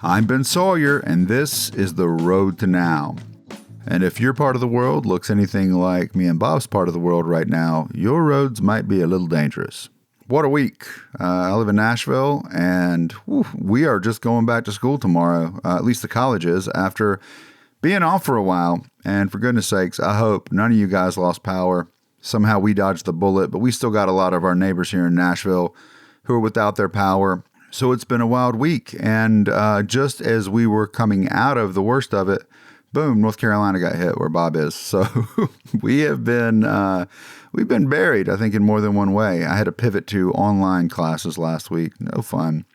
I'm Ben Sawyer, and this is The Road to Now. And if your part of the world looks anything like me and Bob's part of the world right now, your roads might be a little dangerous. What a week. I live in Nashville, and we are just going back to school tomorrow, at least the college is, after being off for a while. And for goodness sakes, I hope none of you guys lost power. Somehow we dodged the bullet, but we still got a lot of our neighbors here in Nashville who are without their power. So it's been a wild week, and just as we were coming out of the worst of it, boom, North Carolina got hit where Bob is. So we've been buried, I think, in more than one way. I had to pivot to online classes last week. No fun.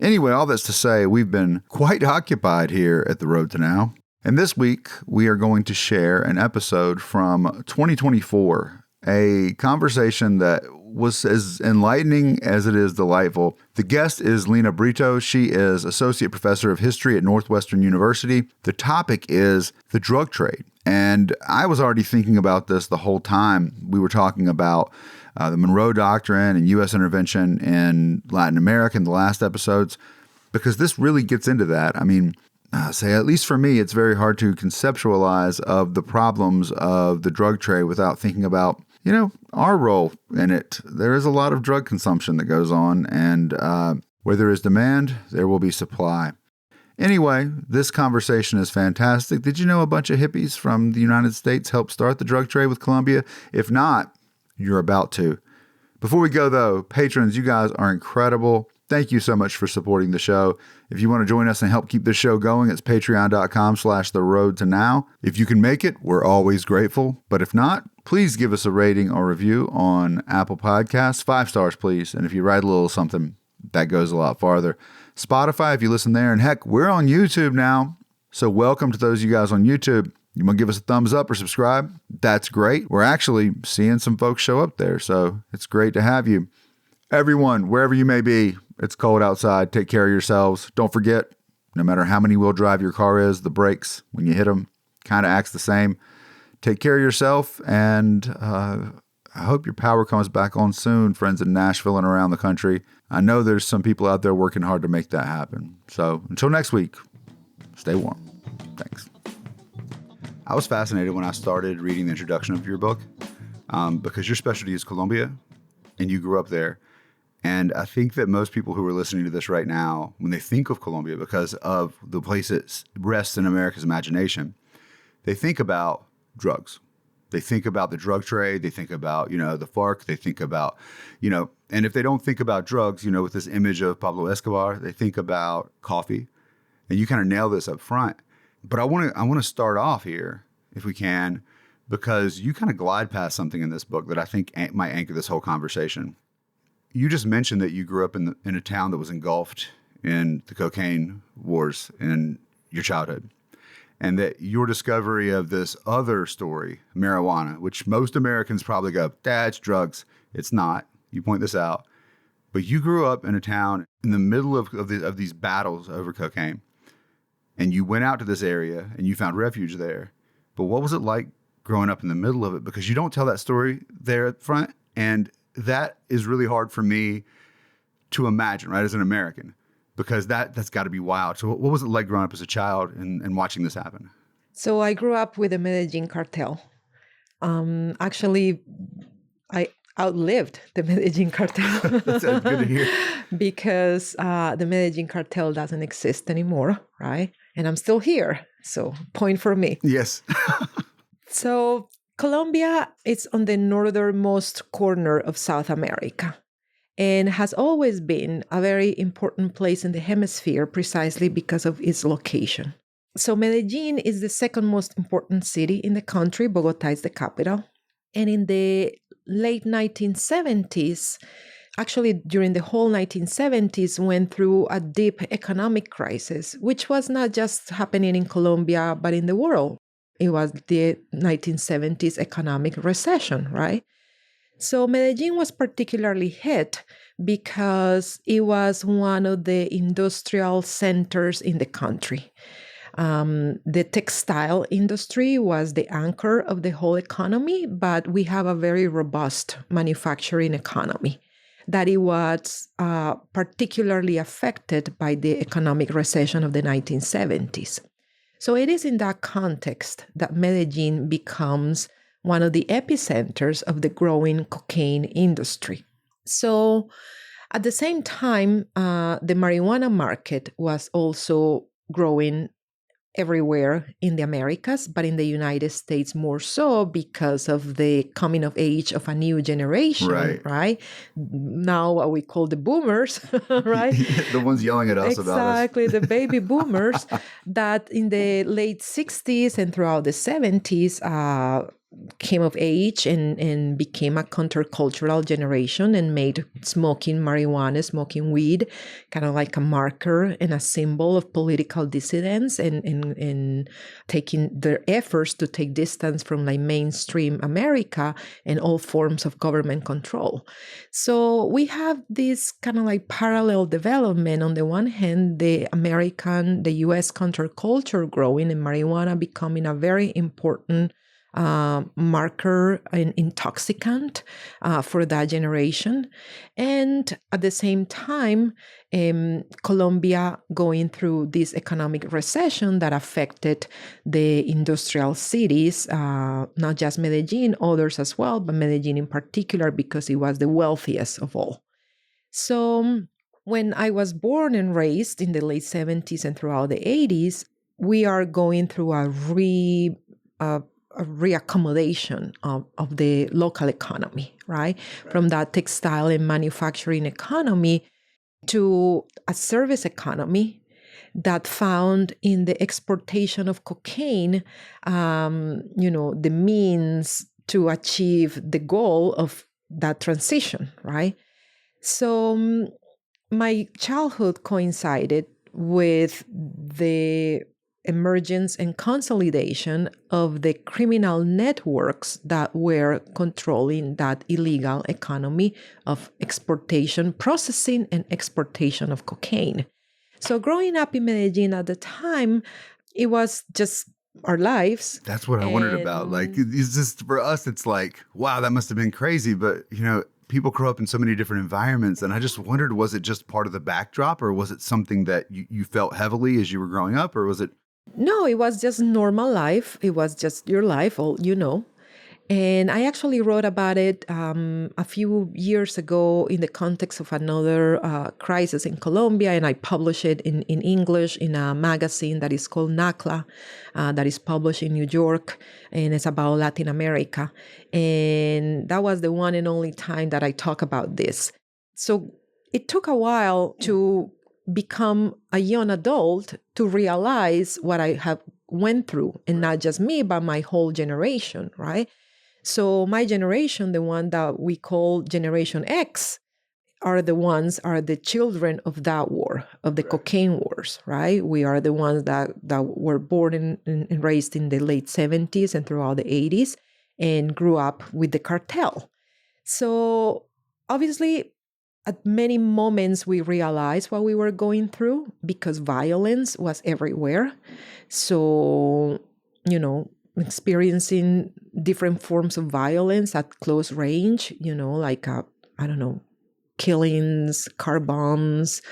Anyway, all that's to say, we've been quite occupied here at The Road to Now. And this week, we are going to share an episode from 2024, a conversation that was as enlightening as it is delightful. The guest is Lina Britto. She is Associate Professor of History at Northwestern University. The topic is the drug trade. And I was already thinking about this the whole time we were talking about the Monroe Doctrine and U.S. intervention in Latin America in the last episodes, because this really gets into that. I mean, say, at least for me, it's very hard to conceptualize of the problems of the drug trade without thinking about our role in it. There is a lot of drug consumption that goes on, and where there is demand, there will be supply. Anyway, this conversation is fantastic. Did you know a bunch of hippies from the United States helped start the drug trade with Colombia? If not, you're about to. Before we go, though, patrons, you guys are incredible. Thank you so much for supporting the show. If you want to join us and help keep this show going, it's patreon.com/theroadtonow. If you can make it, we're always grateful. But if not, please give us a rating or review on Apple Podcasts. 5 stars, please. And if you write a little something, that goes a lot farther. Spotify, if you listen there. And heck, we're on YouTube now. So welcome to those of you guys on YouTube. You want to give us a thumbs up or subscribe? That's great. We're actually seeing some folks show up there. So it's great to have you. Everyone, wherever you may be, it's cold outside. Take care of yourselves. Don't forget, no matter how many wheel drive your car is, the brakes, when you hit them, kind of acts the same. Take care of yourself, and I hope your power comes back on soon, friends in Nashville and around the country. I know there's some people out there working hard to make that happen. So until next week, stay warm. Thanks. I was fascinated when I started reading the introduction of your book because your specialty is Colombia, and you grew up there. And I think that most people who are listening to this right now, when they think of Colombia, because of the place it rests in America's imagination, they think about drugs. They think about the drug trade. They think about, the FARC. They think about, and if they don't think about drugs, with this image of Pablo Escobar, they think about coffee. And you kind of nail this up front. But I want to start off here, if we can, because you kind of glide past something in this book that I think might anchor this whole conversation. You just mentioned that you grew up in a town that was engulfed in the cocaine wars in your childhood, and that your discovery of this other story, marijuana, which most Americans probably go, that's drugs. It's not. You point this out. But you grew up in a town in the middle of these battles over cocaine, and you went out to this area and you found refuge there. But what was it like growing up in the middle of it? Because you don't tell that story there at front, and that is really hard for me to imagine, right, as an American, because that's got to be wild. So what was it like growing up as a child and watching this happen? So I grew up with the Medellin cartel. Actually, I outlived the Medellin cartel. That's good to hear. Because the Medellin cartel doesn't exist anymore, right? And I'm still here. So point for me. Yes. So Colombia is on the northernmost corner of South America and has always been a very important place in the hemisphere precisely because of its location. So Medellin is the second most important city in the country. Bogota is the capital. And in the late 1970s, actually during the whole 1970s, went through a deep economic crisis, which was not just happening in Colombia, but in the world. It was the 1970s economic recession, right? So Medellin was particularly hit because it was one of the industrial centers in the country. The textile industry was the anchor of the whole economy, but we have a very robust manufacturing economy. that it was particularly affected by the economic recession of the 1970s. So it is in that context that Medellin becomes one of the epicenters of the growing cocaine industry. So at the same time, the marijuana market was also growing everywhere in the Americas, but in the United States more so because of the coming of age of a new generation, right? Now what we call the boomers, right? The ones yelling at us about us. Exactly, the baby boomers that in the late 60s and throughout the 70s came of age and became a countercultural generation and made smoking marijuana, smoking weed, kind of like a marker and a symbol of political dissidence and taking their efforts to take distance from like mainstream America and all forms of government control. So we have this kind of like parallel development. On the one hand, the US counterculture growing and marijuana becoming a very important marker and intoxicant for that generation. And at the same time, Colombia going through this economic recession that affected the industrial cities, not just Medellin, others as well, but Medellin in particular because it was the wealthiest of all. So when I was born and raised in the late 70s and throughout the 80s, we are going through a reaccommodation of the local economy, right? From that textile and manufacturing economy to a service economy that found in the exportation of cocaine, the means to achieve the goal of that transition, right? So my childhood coincided with the emergence and consolidation of the criminal networks that were controlling that illegal economy of exportation, processing, and exportation of cocaine. So growing up in Medellin at the time, it was just our lives. That's what I wondered about. Like, it's just for us, it's like, wow, that must have been crazy. But, people grow up in so many different environments. And I just wondered, was it just part of the backdrop, or was it something that you felt heavily as you were growing up, or was it? No, it was just normal life. It was just your life, And I actually wrote about it a few years ago in the context of another crisis in Colombia, and I published it in English in a magazine that is called NACLA, that is published in New York, and it's about Latin America. And that was the one and only time that I talk about this. So it took a while to become a young adult to realize what I have went through, and not just me, but my whole generation, right? So my generation, the one that we call Generation X, are the children of that war, of the cocaine wars, right? We are the ones that were born and raised in the late 70s and throughout the 80s and grew up with the cartel. So obviously, at many moments, we realized what we were going through because violence was everywhere. So, experiencing different forms of violence at close range, like, killings, car bombs,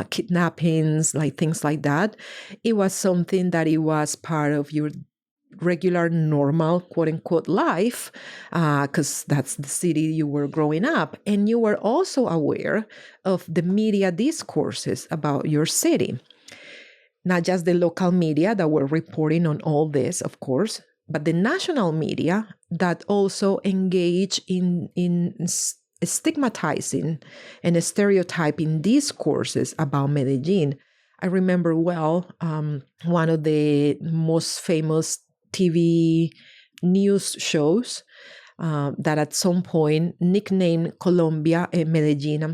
kidnappings, like things like that. It was something that it was part of your regular, normal, quote unquote, life, because that's the city you were growing up. And you were also aware of the media discourses about your city. Not just the local media that were reporting on all this, of course, but the national media that also engage in stigmatizing and stereotyping discourses about Medellin. I remember well one of the most famous TV news shows that at some point nicknamed Medellin,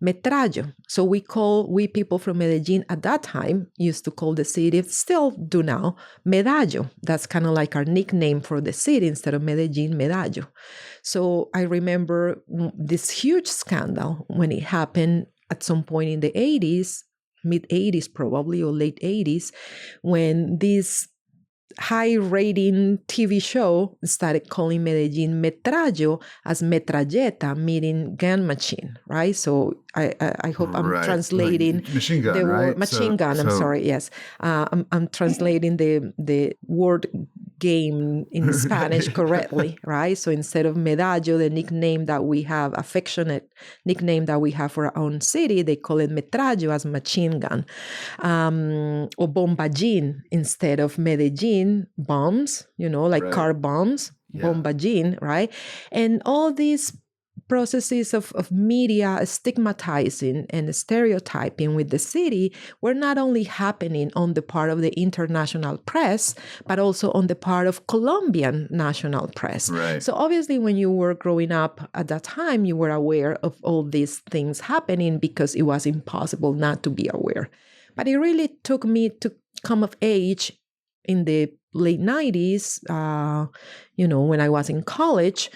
Metrallo. So we people from Medellin at that time used to call the city, still do now, Medallo. That's kind of like our nickname for the city instead of Medellin, Medallo. So I remember this huge scandal when it happened at some point in the 80s, mid 80s probably, or late 80s, when these high-rating TV show started calling Medellin Metrallo as metralleta, meaning gun machine, right? So I hope I'm Right. translating Like machine gun, the word right? machine gun. I'm sorry. Yes, I'm translating the word game in Spanish correctly, right? So instead of medallo, the nickname that we have, affectionate nickname that we have for our own city, they call it metrallo as machine gun, or bomballín instead of Medellin bombs, like Right. car bombs, Yeah. bomballín, right? And all these processes of media stigmatizing and stereotyping with the city were not only happening on the part of the international press, but also on the part of Colombian national press. Right. So obviously, when you were growing up at that time, you were aware of all these things happening because it was impossible not to be aware. But it really took me to come of age in the late 90s, when I was in college,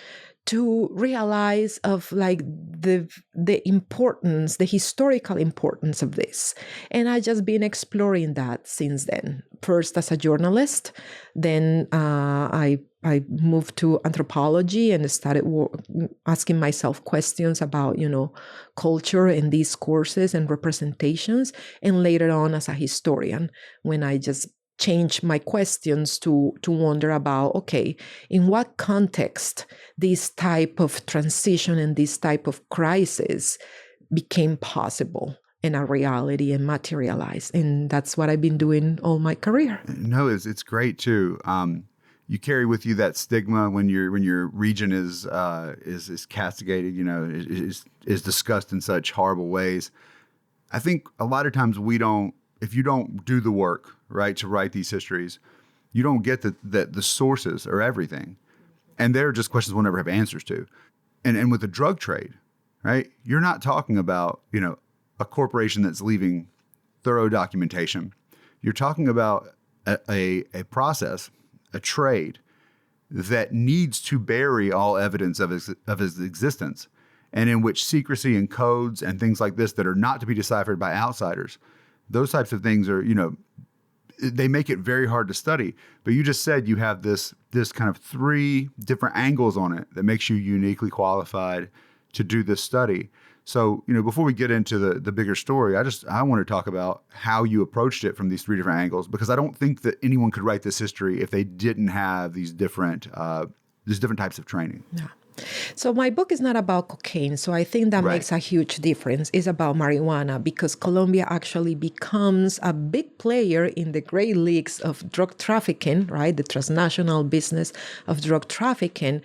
to realize of like the importance, the historical importance of this. And I just been exploring that since then. First as a journalist, then I moved to anthropology and started asking myself questions about, culture and these courses and representations. And later on as a historian, when I just change my questions to wonder about, okay, in what context this type of transition and this type of crisis became possible and a reality and materialized. And that's what I've been doing all my career. No, it's great too. You carry with you that stigma when your region is castigated, is discussed in such horrible ways. I think a lot of times if you don't do the work, right, to write these histories, you don't get that the sources are everything. And they're just questions we'll never have answers to. And with the drug trade, right, you're not talking about, a corporation that's leaving thorough documentation. You're talking about a process, a trade that needs to bury all evidence of his existence, and in which secrecy and codes and things like this that are not to be deciphered by outsiders, those types of things are, they make it very hard to study. But you just said you have this kind of 3 different angles on it that makes you uniquely qualified to do this study. So, before we get into the bigger story, I want to talk about how you approached it from these 3 different angles, because I don't think that anyone could write this history if they didn't have these different types of training. Yeah. So my book is not about cocaine. So I think that makes a huge difference. It's about marijuana, because Colombia actually becomes a big player in the great leagues of drug trafficking, right? The transnational business of drug trafficking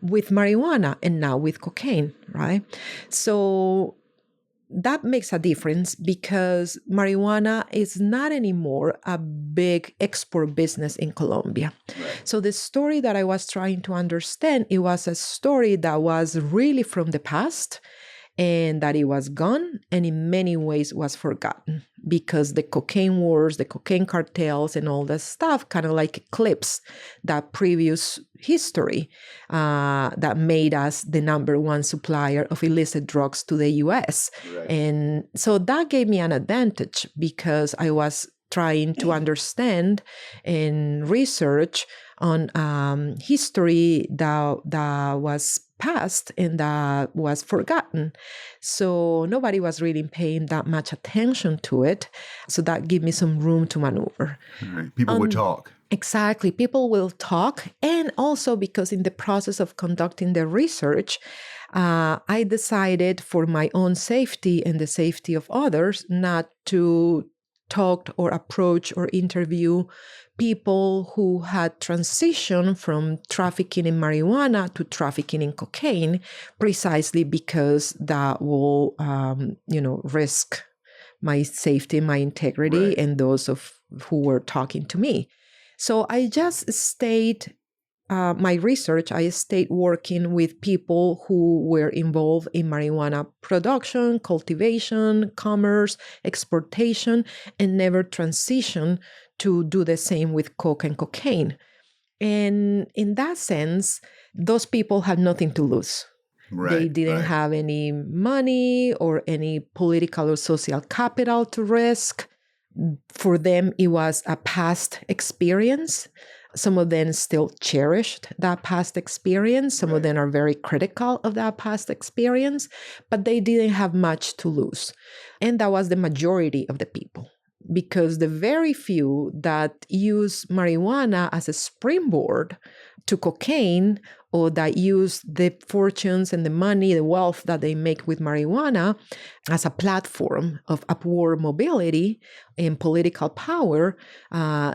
with marijuana and now with cocaine, right? So that makes a difference, because marijuana is not anymore a big export business in Colombia. Right. So the story that I was trying to understand, it was a story that was really from the past, and that it was gone and in many ways was forgotten, because the cocaine wars, the cocaine cartels and all that stuff kind of like eclipsed that previous history that made us the number 1 supplier of illicit drugs to the US. Right. And so that gave me an advantage, because I was trying to understand and research on history that was past and that was forgotten. So nobody was really paying that much attention to it. So that gave me some room to maneuver. Right. People would talk. Exactly. People will talk. And also because in the process of conducting the research, I decided for my own safety and the safety of others not to talk or approach or interview people who had transitioned from trafficking in marijuana to trafficking in cocaine, precisely because that will, risk my safety, my integrity, right, and those of who were talking to me. So I just stayed my research, I stayed working with people who were involved in marijuana production, cultivation, commerce, exportation, and never transitioned to do the same with coke and cocaine. And in that sense, those people had nothing to lose. Right, they didn't have any money or any political or social capital to risk. For them, it was a past experience. Some of them still cherished that past experience. Some of them are very critical of that past experience, but they didn't have much to lose. And that was the majority of the people, because the very few that use marijuana as a springboard to cocaine, or that use the fortunes and the money, the wealth that they make with marijuana as a platform of upward mobility and political power,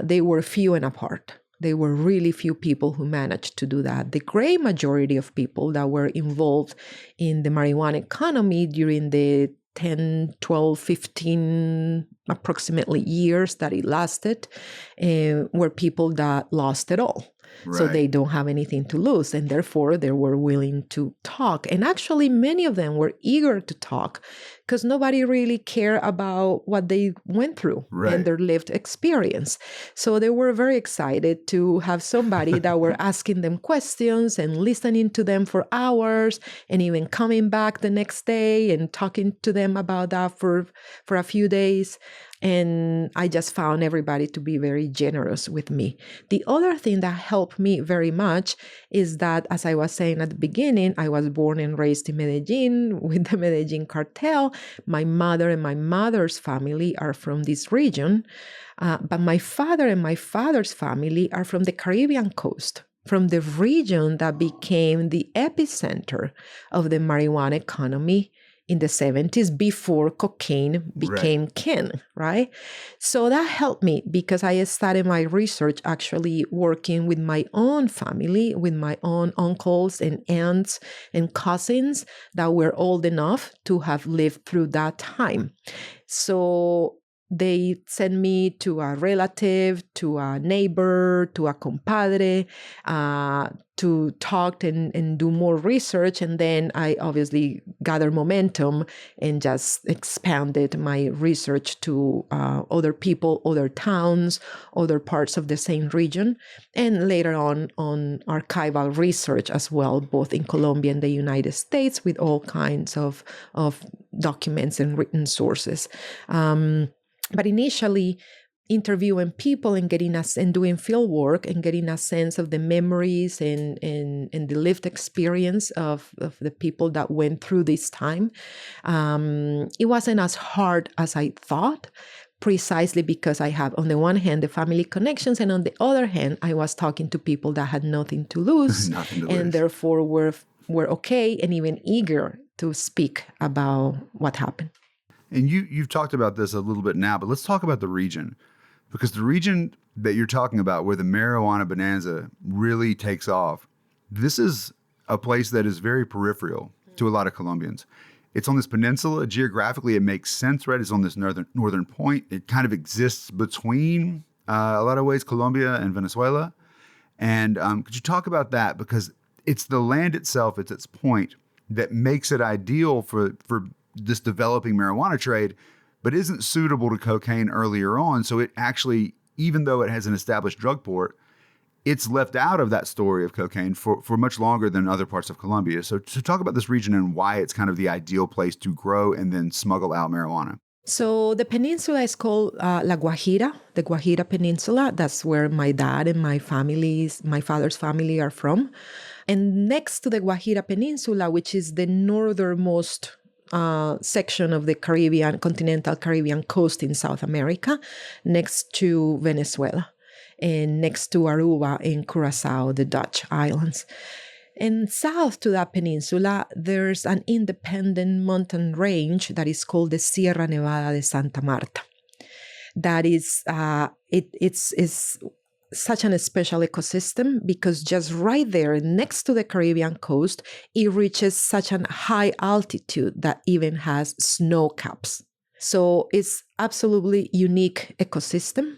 they were few and apart. There were really few people who managed to do that. The great majority of people that were involved in the marijuana economy during the 10, 12, 15 approximately years that it lasted were people that lost it all. Right. So they don't have anything to lose, and therefore they were willing to talk. And actually, many of them were eager to talk because nobody really cared about what they went through and their lived experience. So they were very excited to have somebody that were asking them questions and listening to them for hours, and even coming back the next day and talking to them about that for a few days. And I just found everybody to be very generous with me. The other thing that helped me very much is that, as I was saying at the beginning, I was born and raised in Medellin with the Medellin cartel. My mother and my mother's family are from this region, but my father and my father's family are from the Caribbean coast, from the region that became the epicenter of the marijuana economy in the 70s, before cocaine became king, right? So that helped me because I started my research actually working with my own family, with my own uncles and aunts and cousins that were old enough to have lived through that time. So they sent me to a relative, to a neighbor, to a compadre, to talk and do more research. And then I obviously gathered momentum and just expanded my research to other people, other towns, other parts of the same region, and later on archival research as well, both in Colombia and the United States, with all kinds of documents and written sources. But initially, interviewing people and getting us and doing field work and getting a sense of the memories and the lived experience of the people that went through this time, it wasn't as hard as I thought, precisely because I have, on the one hand, the family connections, and on the other hand, I was talking to people that had nothing to lose, therefore were okay and even eager to speak about what happened. And you've talked about this a little bit now, but let's talk about the region, because the region that you're talking about where the marijuana bonanza really takes off, this is a place that is very peripheral to a lot of Colombians. It's on this peninsula. Geographically, it makes sense, right? It's on this northern point. It kind of exists between, a lot of ways, Colombia and Venezuela. And could you talk about that? Because it's the land itself, it's its point that makes it ideal for this developing marijuana trade, but isn't suitable to cocaine earlier on. So it actually, even though it has an established drug port, it's left out of that story of cocaine for much longer than other parts of Colombia. So to talk about this region and why it's kind of the ideal place to grow and then smuggle out marijuana. So the peninsula is called La Guajira, the Guajira Peninsula. That's where my dad and my father's family are from. And next to the Guajira Peninsula, which is the northernmost section of the continental Caribbean coast in South America, next to Venezuela, and next to Aruba and Curacao, the Dutch islands. And south to that peninsula, there's an independent mountain range that is called the Sierra Nevada de Santa Marta. That is, it's such an special ecosystem because just right there next to the Caribbean coast, it reaches such a high altitude that even has snow caps. So it's absolutely unique ecosystem.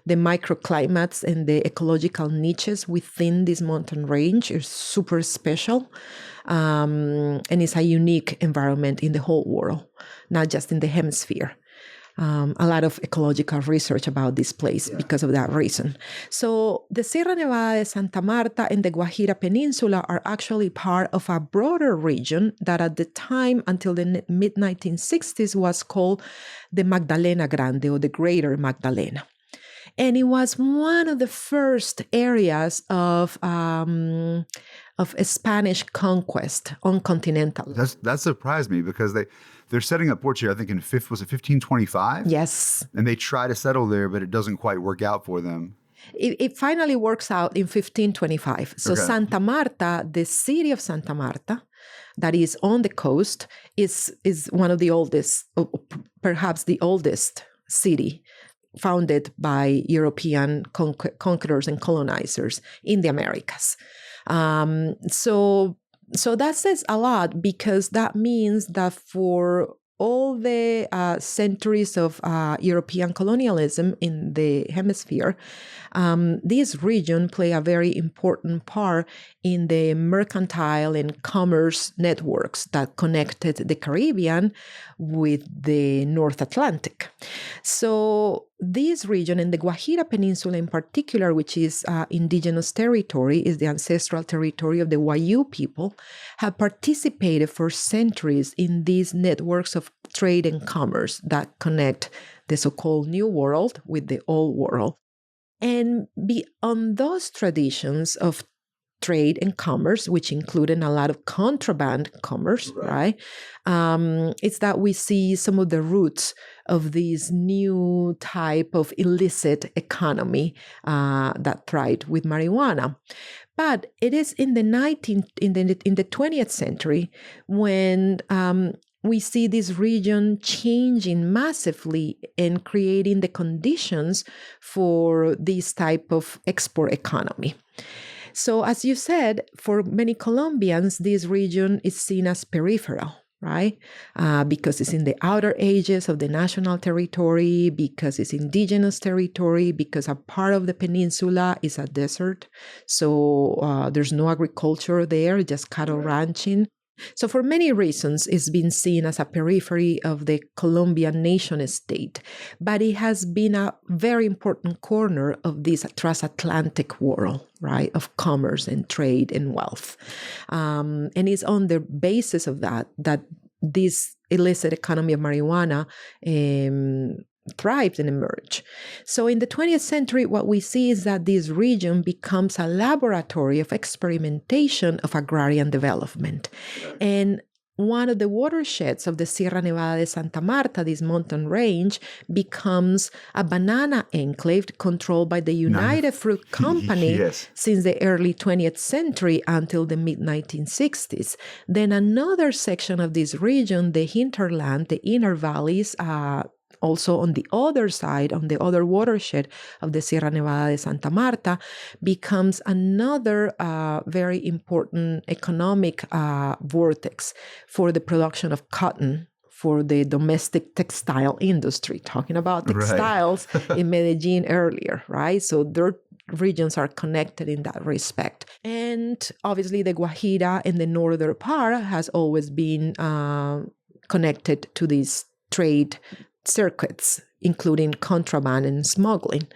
The microclimates and the ecological niches within this mountain range are super special. And it's a unique environment in the whole world, not just in the hemisphere. A lot of ecological research about this place because of that reason. So the Sierra Nevada de Santa Marta and the Guajira Peninsula are actually part of a broader region that at the time, until the mid-1960s, was called the Magdalena Grande, or the Greater Magdalena. And it was one of the first areas of Spanish conquest on continental. That surprised me because they're setting up Portugal, I think was it 1525? Yes. And they try to settle there, but it doesn't quite work out for them. It finally works out in 1525. So Okay. Santa Marta, the city of Santa Marta, that is on the coast, is one of the oldest, perhaps the oldest city founded by European conquerors and colonizers in the Americas. So that says a lot, because that means that for all the centuries of European colonialism in the hemisphere, this region played a very important part in the mercantile and commerce networks that connected the Caribbean with the North Atlantic. So this region, and the Guajira Peninsula in particular, which is indigenous territory, is the ancestral territory of the Wayuu people, have participated for centuries in these networks of trade and commerce that connect the so-called New World with the Old World. And beyond those traditions of trade and commerce, which included a lot of contraband commerce, right? It's that we see some of the roots of this new type of illicit economy that thrived with marijuana. But it is in the 20th century when we see this region changing massively and creating the conditions for this type of export economy. So as you said, for many Colombians, this region is seen as peripheral, right? Because it's in the outer edges of the national territory, because it's indigenous territory, because a part of the peninsula is a desert. So there's no agriculture there, just cattle ranching. So for many reasons, it's been seen as a periphery of the Colombian nation state, but it has been a very important corner of this transatlantic world, right, of commerce and trade and wealth. And it's on the basis of that this illicit economy of marijuana thrived and emerged. So in the 20th century, what we see is that this region becomes a laboratory of experimentation of agrarian development. And one of the watersheds of the Sierra Nevada de Santa Marta, this mountain range, becomes a banana enclave controlled by the United Fruit Company Yes. since the early 20th century until the mid-1960s. Then another section of this region, the hinterland, the inner valleys, also on the other side, on the other watershed of the Sierra Nevada de Santa Marta, becomes another very important economic vortex for the production of cotton for the domestic textile industry, talking about textiles in Medellin earlier, right? So their regions are connected in that respect. And obviously the Guajira in the northern part has always been connected to these trade circuits, including contraband and smuggling,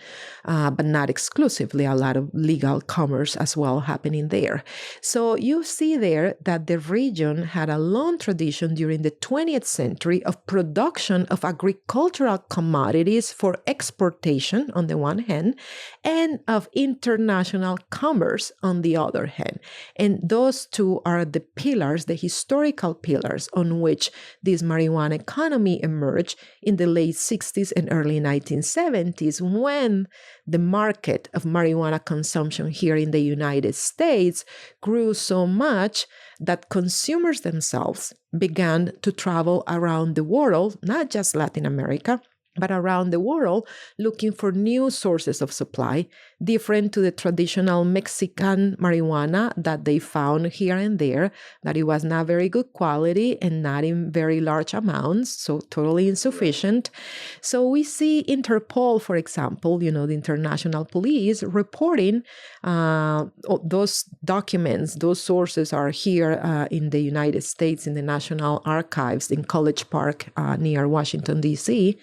but not exclusively, a lot of legal commerce as well happening there. So you see there that the region had a long tradition during the 20th century of production of agricultural commodities for exportation on the one hand, and of international commerce on the other hand. And those two are the pillars, the historical pillars on which this marijuana economy emerged in the late 60s and early 1970s, when the market of marijuana consumption here in the United States grew so much that consumers themselves began to travel around the world, not just Latin America, but around the world, looking for new sources of supply, different to the traditional Mexican marijuana that they found here and there, that it was not very good quality and not in very large amounts, so totally insufficient. So we see Interpol, for example, the international police reporting those documents, those sources are here in the United States, in the National Archives in College Park near Washington, D.C.,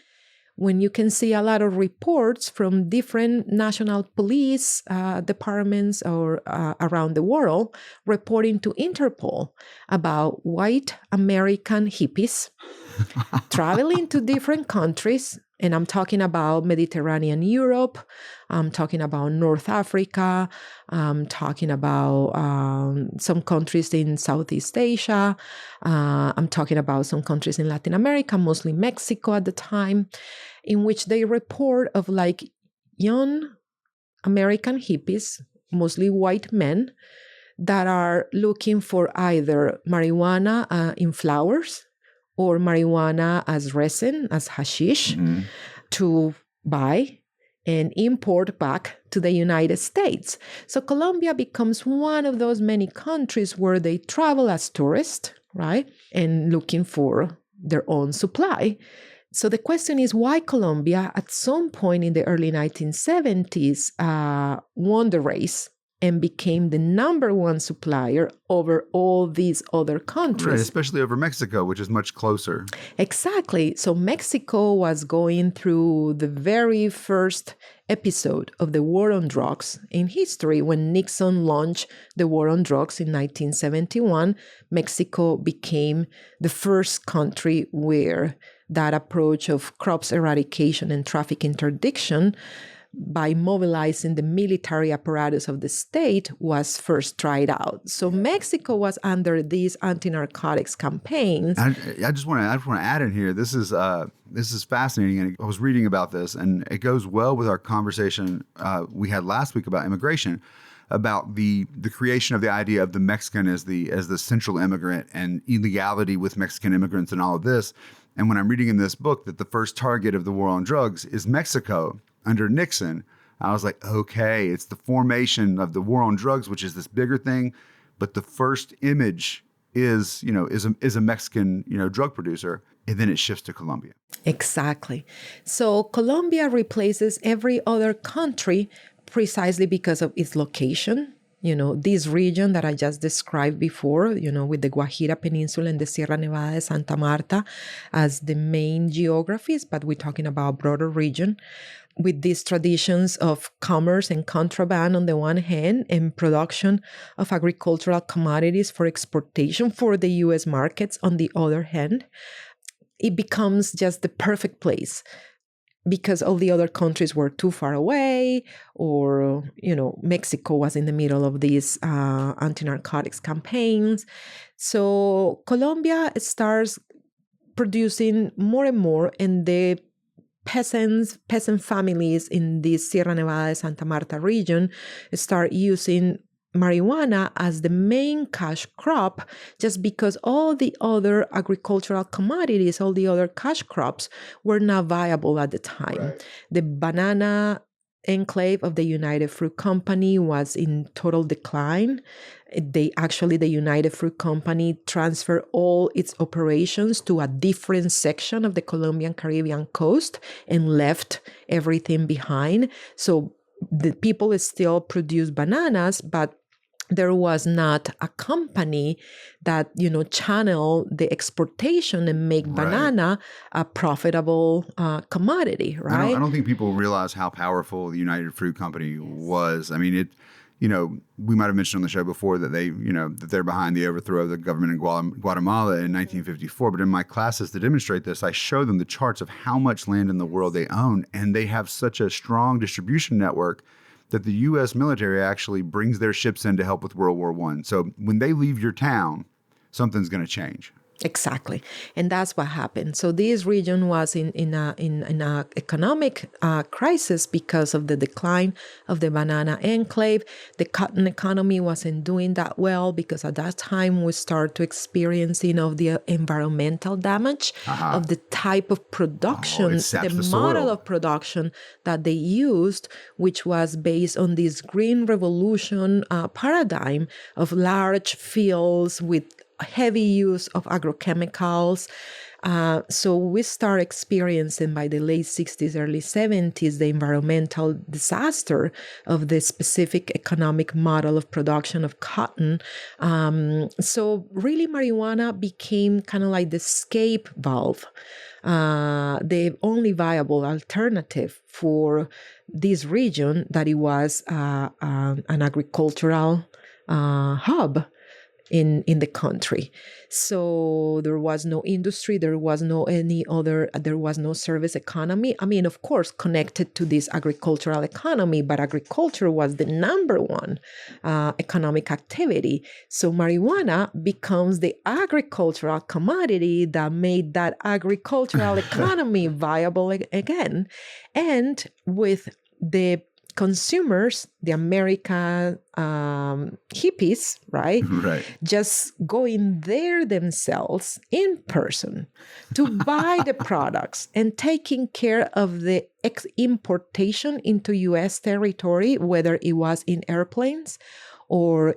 when you can see a lot of reports from different national police departments or around the world reporting to Interpol about white American hippies traveling to different countries And I'm talking about Mediterranean Europe. I'm talking about North Africa. I'm talking about some countries in Southeast Asia. I'm talking about some countries in Latin America, mostly Mexico at the time, in which they report of like young American hippies, mostly white men, that are looking for either marijuana in flowers or marijuana as resin, as hashish, to buy and import back to the United States. So Colombia becomes one of those many countries where they travel as tourists, right? And looking for their own supply. So the question is why Colombia, at some point in the early 1970s, won the race and became the number one supplier over all these other countries. Right, especially over Mexico, which is much closer. Exactly. So Mexico was going through the very first episode of the war on drugs in history. When Nixon launched the war on drugs in 1971, Mexico became the first country where that approach of crops eradication and traffic interdiction by mobilizing the military apparatus of the state was first tried out. So Mexico was under these anti-narcotics campaigns. I just want to add in here. This is fascinating, and I was reading about this, and it goes well with our conversation we had last week about immigration, about the creation of the idea of the Mexican as the central immigrant and illegality with Mexican immigrants and all of this. And when I'm reading in this book that the first target of the war on drugs is Mexico under Nixon, I was like, okay, it's the formation of the war on drugs, which is this bigger thing, but the first image is a Mexican, drug producer, and then it shifts to Colombia. Exactly. So Colombia replaces every other country precisely because of its location. This region that I just described before, with the Guajira Peninsula and the Sierra Nevada de Santa Marta as the main geographies, but we're talking about a broader region with these traditions of commerce and contraband on the one hand and production of agricultural commodities for exportation for the U.S. markets on the other hand. It becomes just the perfect place because all the other countries were too far away, or, Mexico was in the middle of these anti-narcotics campaigns. So Colombia starts producing more and more, and the peasant families in the Sierra Nevada de Santa Marta region start using marijuana as the main cash crop, just because all the other agricultural commodities, all the other cash crops were not viable at the time. Right. The banana enclave of the United Fruit Company was in total decline. The United Fruit Company transferred all its operations to a different section of the Colombian Caribbean coast and left everything behind. So the people still produce bananas, but there was not a company that, channel the exportation and make banana a profitable commodity, right? I don't think people realize how powerful the United Fruit Company was. I mean, we might have mentioned on the show before that that they're behind the overthrow of the government in Guatemala in 1954. But in my classes to demonstrate this, I show them the charts of how much land in the world they own. And they have such a strong distribution network that the U.S. military actually brings their ships in to help with World War I. So when they leave your town, something's going to change. Exactly. And that's what happened. So this region was in a economic crisis because of the decline of the banana enclave. The cotton economy wasn't doing that well because at that time we start to experiencing of the environmental damage of the type of production, the model of production that they used, which was based on this green revolution paradigm of large fields with heavy use of agrochemicals. So we start experiencing by the late 60s, early 70s, the environmental disaster of the specific economic model of production of cotton. So really marijuana became kind of like the escape valve, the only viable alternative for this region that it was an agricultural hub. in the country. So there was no industry, there was no service economy. I mean, of course, connected to this agricultural economy, but agriculture was the number one economic activity. So marijuana becomes the agricultural commodity that made that agricultural economy viable again. And with the consumers, the American hippies, right? Right. Just going there themselves in person to buy the products and taking care of the importation into U.S. territory, whether it was in airplanes or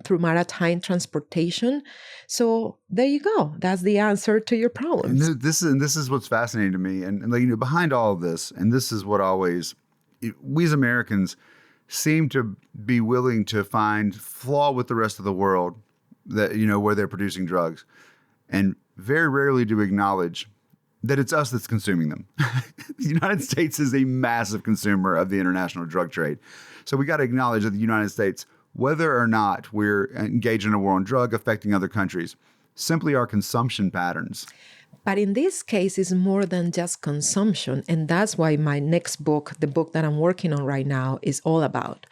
through maritime transportation. So there you go. That's the answer to your problems. And this is what's fascinating to me. And behind all of this, and this is what we as Americans seem to be willing to find flaw with the rest of the world that, where they're producing drugs, and very rarely do acknowledge that it's us that's consuming them. The United States is a massive consumer of the international drug trade. So we got to acknowledge that the United States, whether or not we're engaged in a war on drug affecting other countries, simply our consumption patterns. But in this case, it's more than just consumption. And that's why my next book, the book that I'm working on right now, is all about.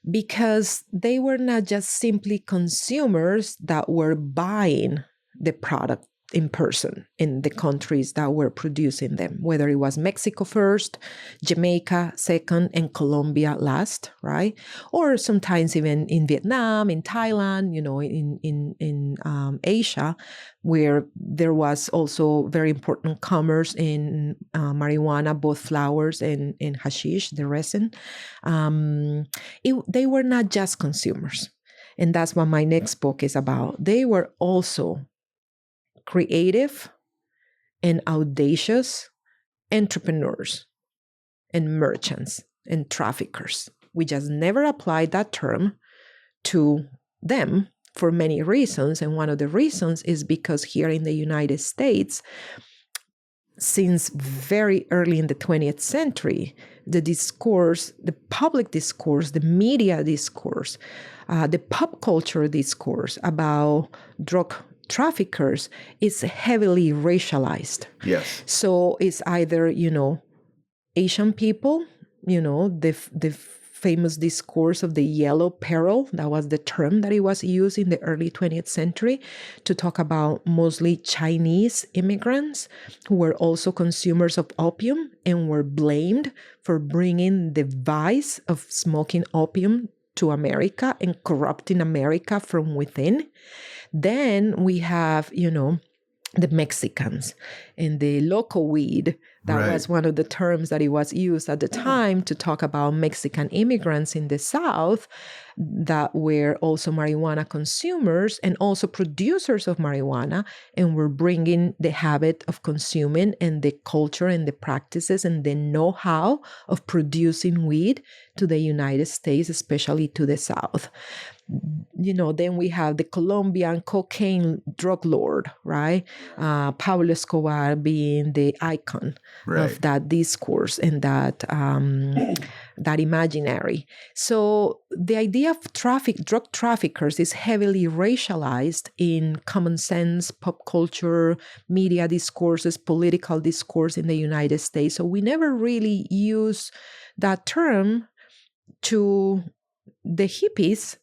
Because they were not just simply consumers that were buying the product in person in the countries that were producing them, whether it was Mexico first, Jamaica second, and Colombia last, right? Or sometimes even in Vietnam, in Thailand, in Asia, where there was also very important commerce in marijuana, both flowers and hashish, the resin. They were not just consumers. And that's what my next book is about. They were also creative and audacious entrepreneurs and merchants and traffickers. We just never applied that term to them for many reasons. And one of the reasons is because here in the United States, since very early in the 20th century, the discourse, the public discourse, the media discourse, the pop culture discourse about drug traffickers is heavily racialized. Yes. So it's either, Asian people, the famous discourse of the yellow peril, that was the term that it was used in the early 20th century to talk about mostly Chinese immigrants who were also consumers of opium and were blamed for bringing the vice of smoking opium to America and corrupting America from within. Then we have, the Mexicans and the loco weed. That was one of the terms that it was used at the time to talk about Mexican immigrants in the South that were also marijuana consumers and also producers of marijuana, and were bringing the habit of consuming and the culture and the practices and the know-how of producing weed to the United States, especially to the South. Then we have the Colombian cocaine drug lord, right? Pablo Escobar being the icon of that discourse and that imaginary. So the idea of drug traffickers is heavily racialized in common sense, pop culture, media discourses, political discourse in the United States. So we never really use that term to the hippies,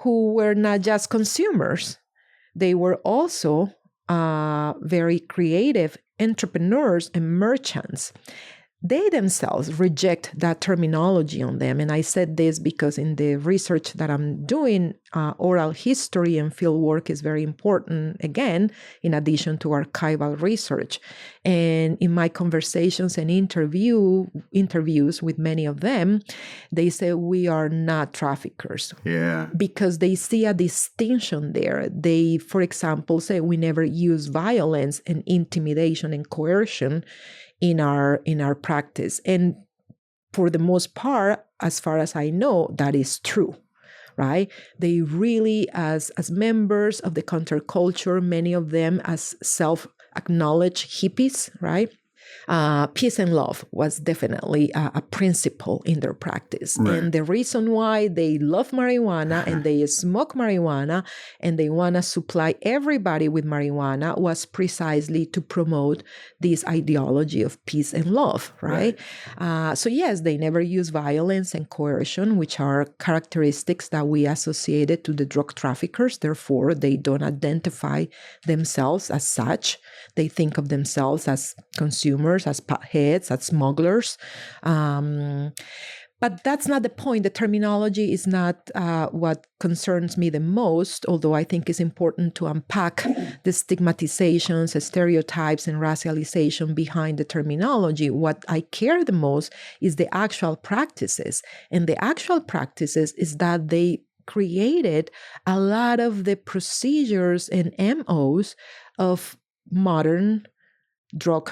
who were not just consumers. They were also very creative entrepreneurs and merchants. They themselves reject that terminology on them. And I said this because in the research that I'm doing, oral history and field work is very important, again, in addition to archival research. And in my conversations and interviews with many of them, they say we are not traffickers. Yeah. Because they see a distinction there. They, for example, say we never use violence and intimidation and coercion in our practice. And for the most part, as far as I know, that is true, right? They really, as members of the counterculture, many of them as self-acknowledged hippies, right? Peace and love was definitely a principle in their practice. Right. And the reason why they love marijuana and they smoke marijuana and they want to supply everybody with marijuana was precisely to promote this ideology of peace and love, right? So yes, they never use violence and coercion, which are characteristics that we associated to the drug traffickers. Therefore, they don't identify themselves as such. They think of themselves as consumers, as potheads, as smugglers. But that's not the point. The terminology is not what concerns me the most, although I think it's important to unpack the stigmatizations, stereotypes, and racialization behind the terminology. What I care the most is the actual practices. And the actual practices is that they created a lot of the procedures and MOs of modern drug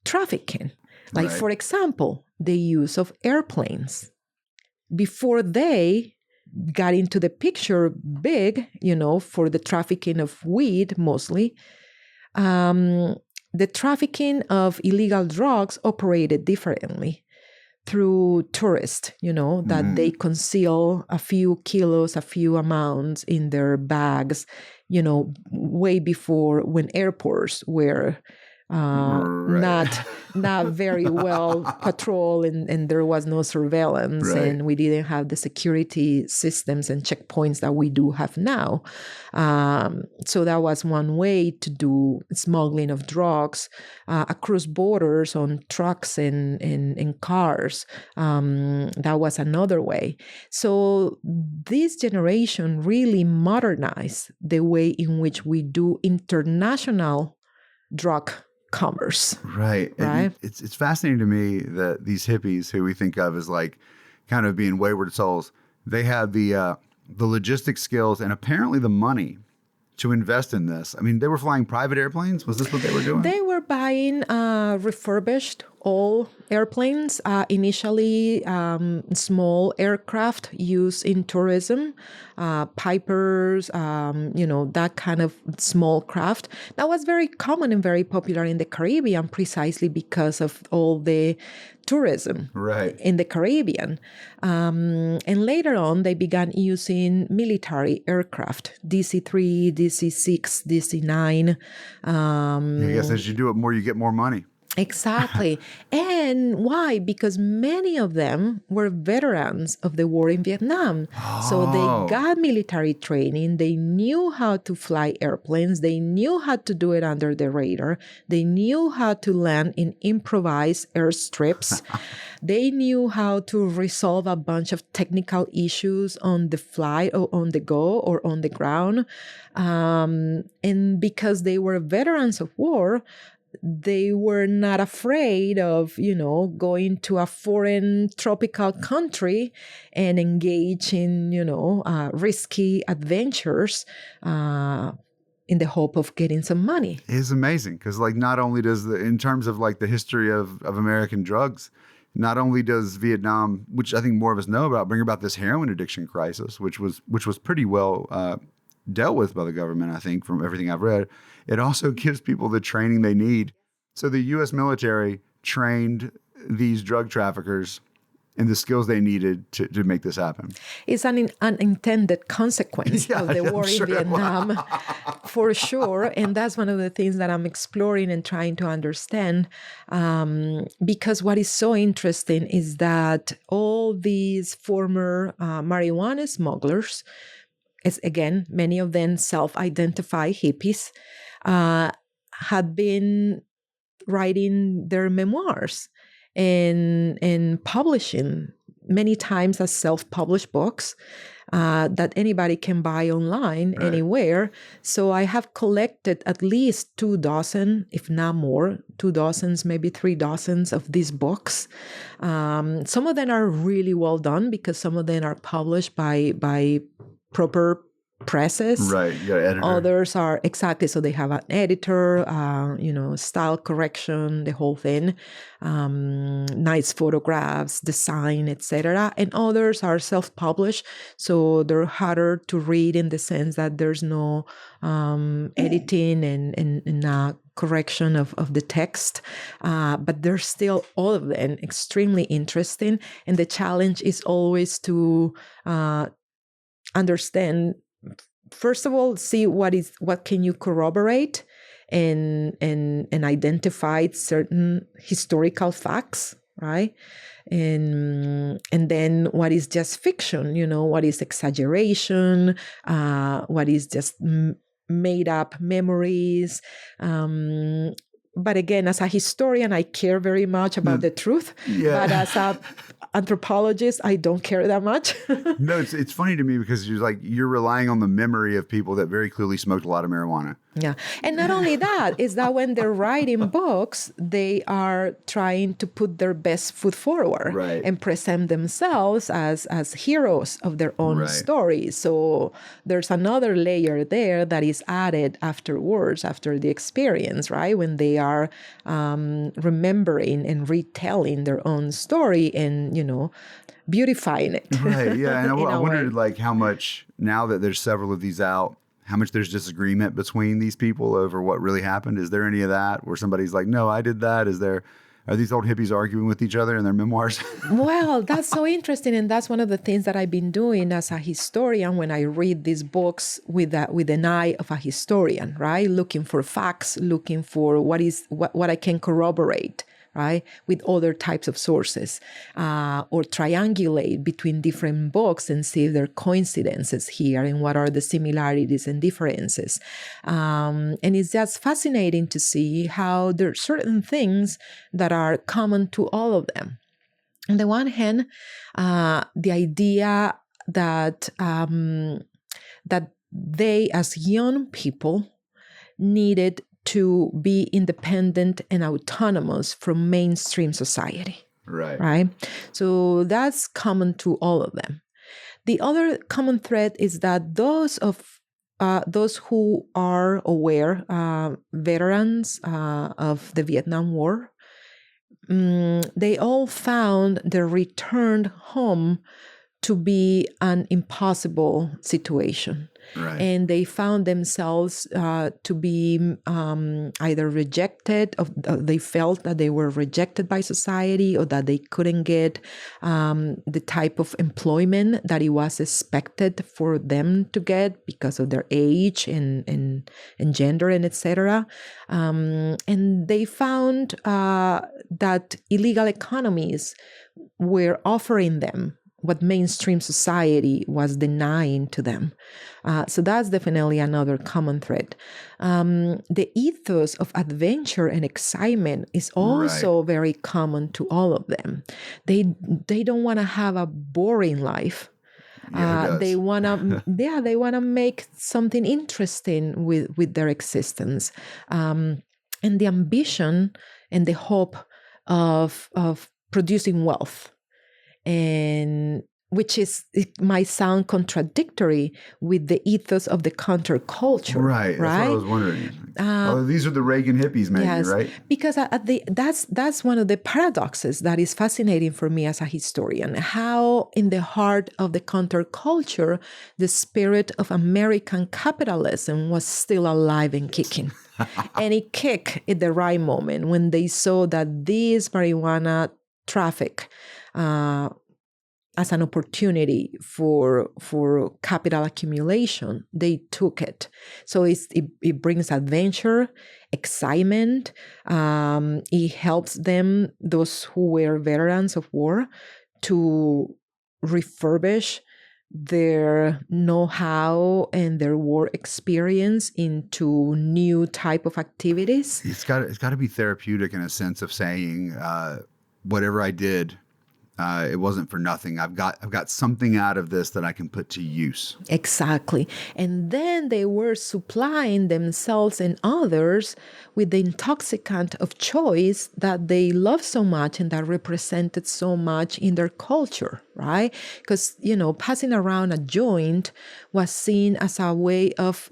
trafficking. Like, for example, the use of airplanes. Before they got into the picture big, for the trafficking of weed mostly, the trafficking of illegal drugs operated differently through tourists, that they conceal a few kilos, a few amounts in their bags, way before when airports were not very well patrolled and there was no surveillance and we didn't have the security systems and checkpoints that we do have now. So that was one way to do smuggling of drugs across borders on trucks and cars. That was another way. So this generation really modernized the way in which we do international drug commerce. Right. And it's fascinating to me that these hippies who we think of as like kind of being wayward souls, they had the logistic skills and apparently the money to invest in this. I mean, they were flying private airplanes. Was this what they were doing? They were buying refurbished all airplanes, initially small aircraft used in tourism, Pipers, that kind of small craft. That was very common and very popular in the Caribbean precisely because of all the tourism in the Caribbean. And later on, they began using military aircraft, DC-3, DC-6, DC-9. I guess as you do it more, you get more money. Exactly. And why? Because many of them were veterans of the war in Vietnam. So they got military training. They knew how to fly airplanes. They knew how to do it under the radar. They knew how to land in improvised airstrips. They knew how to resolve a bunch of technical issues on the fly or on the go or on the ground. And because they were veterans of war, they were not afraid of, going to a foreign tropical country and engage in, risky adventures in the hope of getting some money. It's amazing because, not only does in terms of the history of American drugs, not only does Vietnam, which I think more of us know about, bring about this heroin addiction crisis, which was pretty well dealt with by the government, I think, from everything I've read. It also gives people the training they need. So the U.S. military trained these drug traffickers in the skills they needed to make this happen. It's an unintended consequence of the war in Vietnam, for sure. And that's one of the things that I'm exploring and trying to understand. Because what is so interesting is that all these former marijuana smugglers, again, many of them self-identify hippies, had been writing their memoirs and publishing many times as self-published books that anybody can buy online anywhere. So I have collected at least 24, if not more, 24, maybe 36 of these books. Some of them are really well done because some of them are published by proper presses. Right. You got an editor. Others are exactly, so they have an editor, style correction, the whole thing, nice photographs, design, etc. And others are self-published, so they're harder to read in the sense that there's no editing and correction of the text, but they're still, all of them, extremely interesting. And the challenge is always to understand, first of all, see what can you corroborate and identify certain historical facts, right? And then what is just fiction, what is exaggeration, what is just made up memories. But again, as a historian, I care very much about the truth. Yeah. But as a anthropologist, I don't care that much. No, it's funny to me because you're relying on the memory of people that very clearly smoked a lot of marijuana. Yeah. And not only that, is that when they're writing books, they are trying to put their best foot forward, right, and present themselves as heroes of their own right, story. So there's another layer there that is added afterwards, after the experience, right? When they are remembering and retelling their own story and, beautifying it. Right, yeah. And I wondered how much, now that there's several of these out, how much there's disagreement between these people over what really happened. Is there any of that where somebody's like, no, I did that? Are these old hippies arguing with each other in their memoirs? Well, that's so interesting. And that's one of the things that I've been doing as a historian when I read these books with an eye of a historian, right? Looking for facts, looking for what I can corroborate, right, with other types of sources, or triangulate between different books and see if there are coincidences here and what are the similarities and differences. And it's just fascinating to see how there are certain things that are common to all of them. On the one hand, the idea that that they, as young people, needed to be independent and autonomous from mainstream society. Right. Right. So that's common to all of them. The other common thread is that those who are aware, veterans of the Vietnam War, they all found their return home to be an impossible situation. Right. And they found themselves to be either rejected, they felt that they were rejected by society, or that they couldn't get the type of employment that it was expected for them to get because of their age and gender and etc. And they found that illegal economies were offering them what mainstream society was denying to them. So that's definitely another common thread. The ethos of adventure and excitement is also very common to all of them. They don't want to have a boring life. They wanna they wanna make something interesting with their existence, and the ambition and the hope of producing wealth. And which it might sound contradictory with the ethos of the counterculture. Right. That's what I was wondering. These are the Reagan hippies, maybe, yes, right? Because that's one of the paradoxes that is fascinating for me as a historian. How in the heart of the counterculture, the spirit of American capitalism was still alive and kicking. And it kicked at the right moment when they saw that this marijuana traffic as an opportunity for capital accumulation, they took it. So it brings adventure, excitement. It helps them, those who were veterans of war, to refurbish their know-how and their war experience into new type of activities. It's got to be therapeutic in a sense of saying, whatever I did, it wasn't for nothing. I've got something out of this that I can put to use. Exactly. And then they were supplying themselves and others with the intoxicant of choice that they love so much and that represented so much in their culture, right? Because, passing around a joint was seen as a way of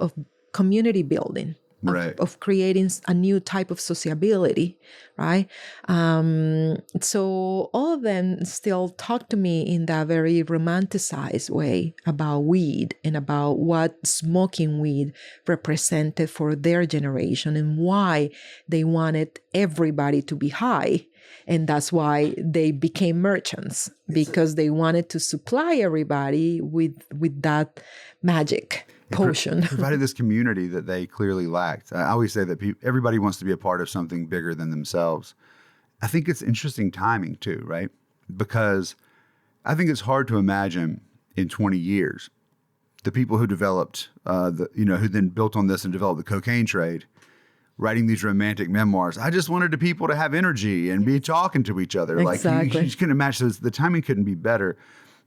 community building. Right. Of creating a new type of sociability, right? So all of them still talk to me in that very romanticized way about weed and about what smoking weed represented for their generation and why they wanted everybody to be high. And that's why they became merchants, because they wanted to supply everybody with that magic potion. Provided this community that they clearly lacked. I always say that everybody wants to be a part of something bigger than themselves. I think it's interesting timing too, right? Because I think it's hard to imagine in 20 years the people who developed, who then built on this and developed the cocaine trade, writing these romantic memoirs. I just wanted the people to have energy and be talking to each other. Exactly. Like you just couldn't imagine this. The timing couldn't be better.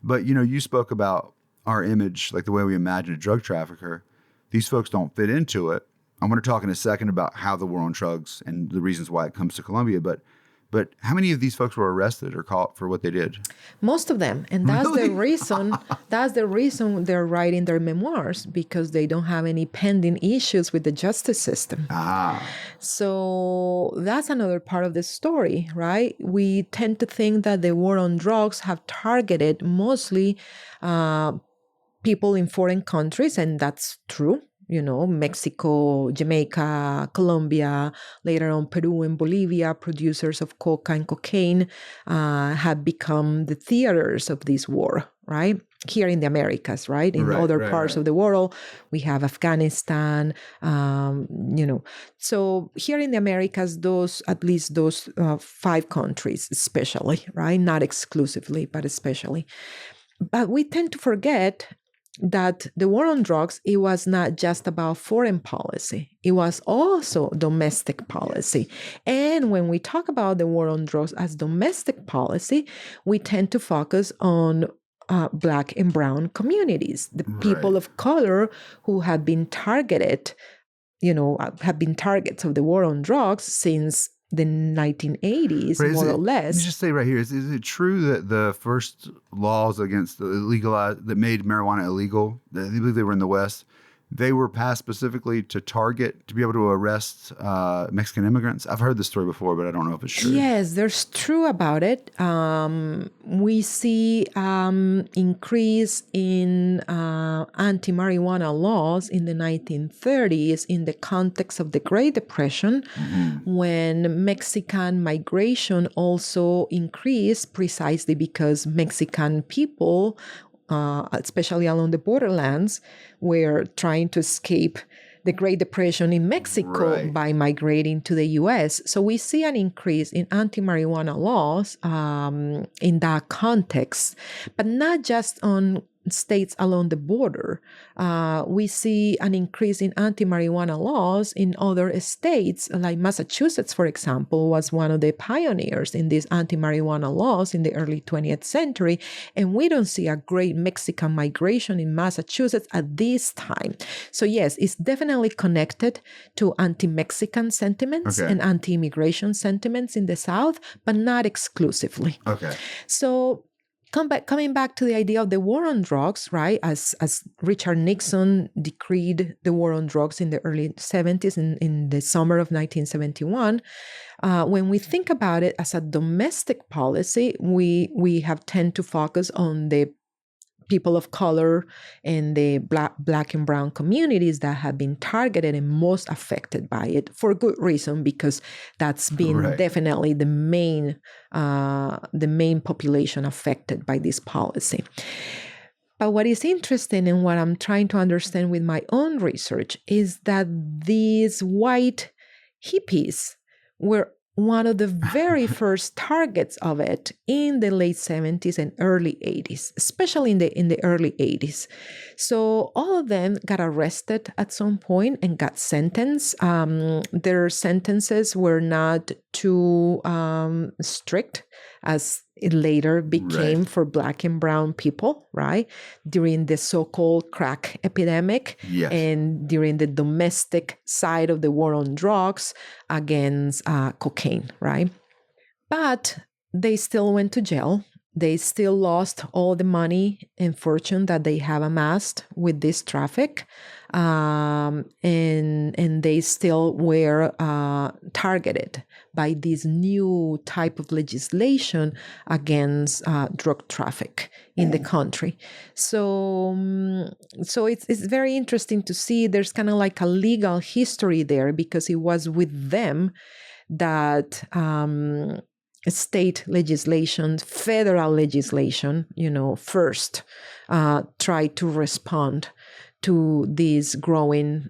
But you spoke about our image, like the way we imagine a drug trafficker. These folks don't fit into it. I'm going to talk in a second about how the war on drugs and the reasons why it comes to Colombia. But how many of these folks were arrested or caught for what they did? Most of them. And that's Really? the reason. That's the reason they're writing their memoirs, because they don't have any pending issues with the justice system. So that's another part of the story, right? We tend to think that the war on drugs have targeted mostly people in foreign countries, and that's true. Mexico, Jamaica, Colombia, later on Peru and Bolivia, producers of coca and cocaine, have become the theaters of this war, right? Here in the Americas, right? In other parts of the world, we have Afghanistan, So here in the Americas, at least those 5 countries especially, right? Not exclusively, but especially. But we tend to forget that the war on drugs, it was not just about foreign policy. It was also domestic policy. And when we talk about the war on drugs as domestic policy, we tend to focus on Black and brown communities, the people of color who have been targeted, have been targets of the war on drugs since the 1980s, more or less. Let me just say right here, is it true that the first laws against that made marijuana illegal, I believe they were in the West, they were passed specifically to be able to arrest Mexican immigrants? I've heard this story before, but I don't know if it's true. Yes, there's true about it. We see increase in anti-marijuana laws in the 1930s in the context of the Great Depression, when Mexican migration also increased precisely because Mexican people, especially along the borderlands, were trying to escape the Great Depression in Mexico by migrating to the U.S. So we see an increase in anti-marijuana laws in that context, but not just on states along the border. We see an increase in anti-marijuana laws in other states, like Massachusetts, for example, was one of the pioneers in these anti-marijuana laws in the early 20th century. And we don't see a great Mexican migration in Massachusetts at this time. So yes, it's definitely connected to anti-Mexican sentiments and anti-immigration sentiments in the South, but not exclusively. So coming back to the idea of the war on drugs, right? As Richard Nixon decreed the war on drugs in the early 70s, in the summer of 1971, when we think about it as a domestic policy, we have tend to focus on the people of color and the black and brown communities that have been targeted and most affected by it, for good reason, because that's been definitely the main population affected by this policy. But what is interesting and what I'm trying to understand with my own research is that these white hippies were one of the very first targets of it in the late 70s and early 80s, especially in the early 80s. So all of them got arrested at some point and got sentenced. Their sentences were not too strict as it later became for Black and brown people, right? During the so-called crack epidemic and during the domestic side of the war on drugs against cocaine, right? But they still went to jail. They still lost all the money and fortune that they have amassed with this traffic. And they still were targeted by this new type of legislation against drug traffic in the country. So it's very interesting to see there's kind of like a legal history there, because it was with them that state legislation, federal legislation, first tried to respond to this growing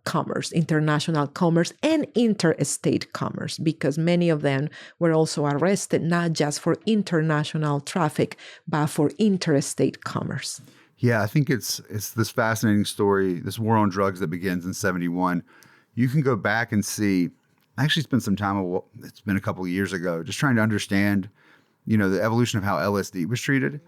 commerce, international commerce and interstate commerce, because many of them were also arrested, not just for international traffic, but for interstate commerce. Yeah, I think it's this fascinating story, this war on drugs that begins in 1971. You can go back and see, I actually spent some time, it's been a couple of years ago, just trying to understand, the evolution of how LSD was treated.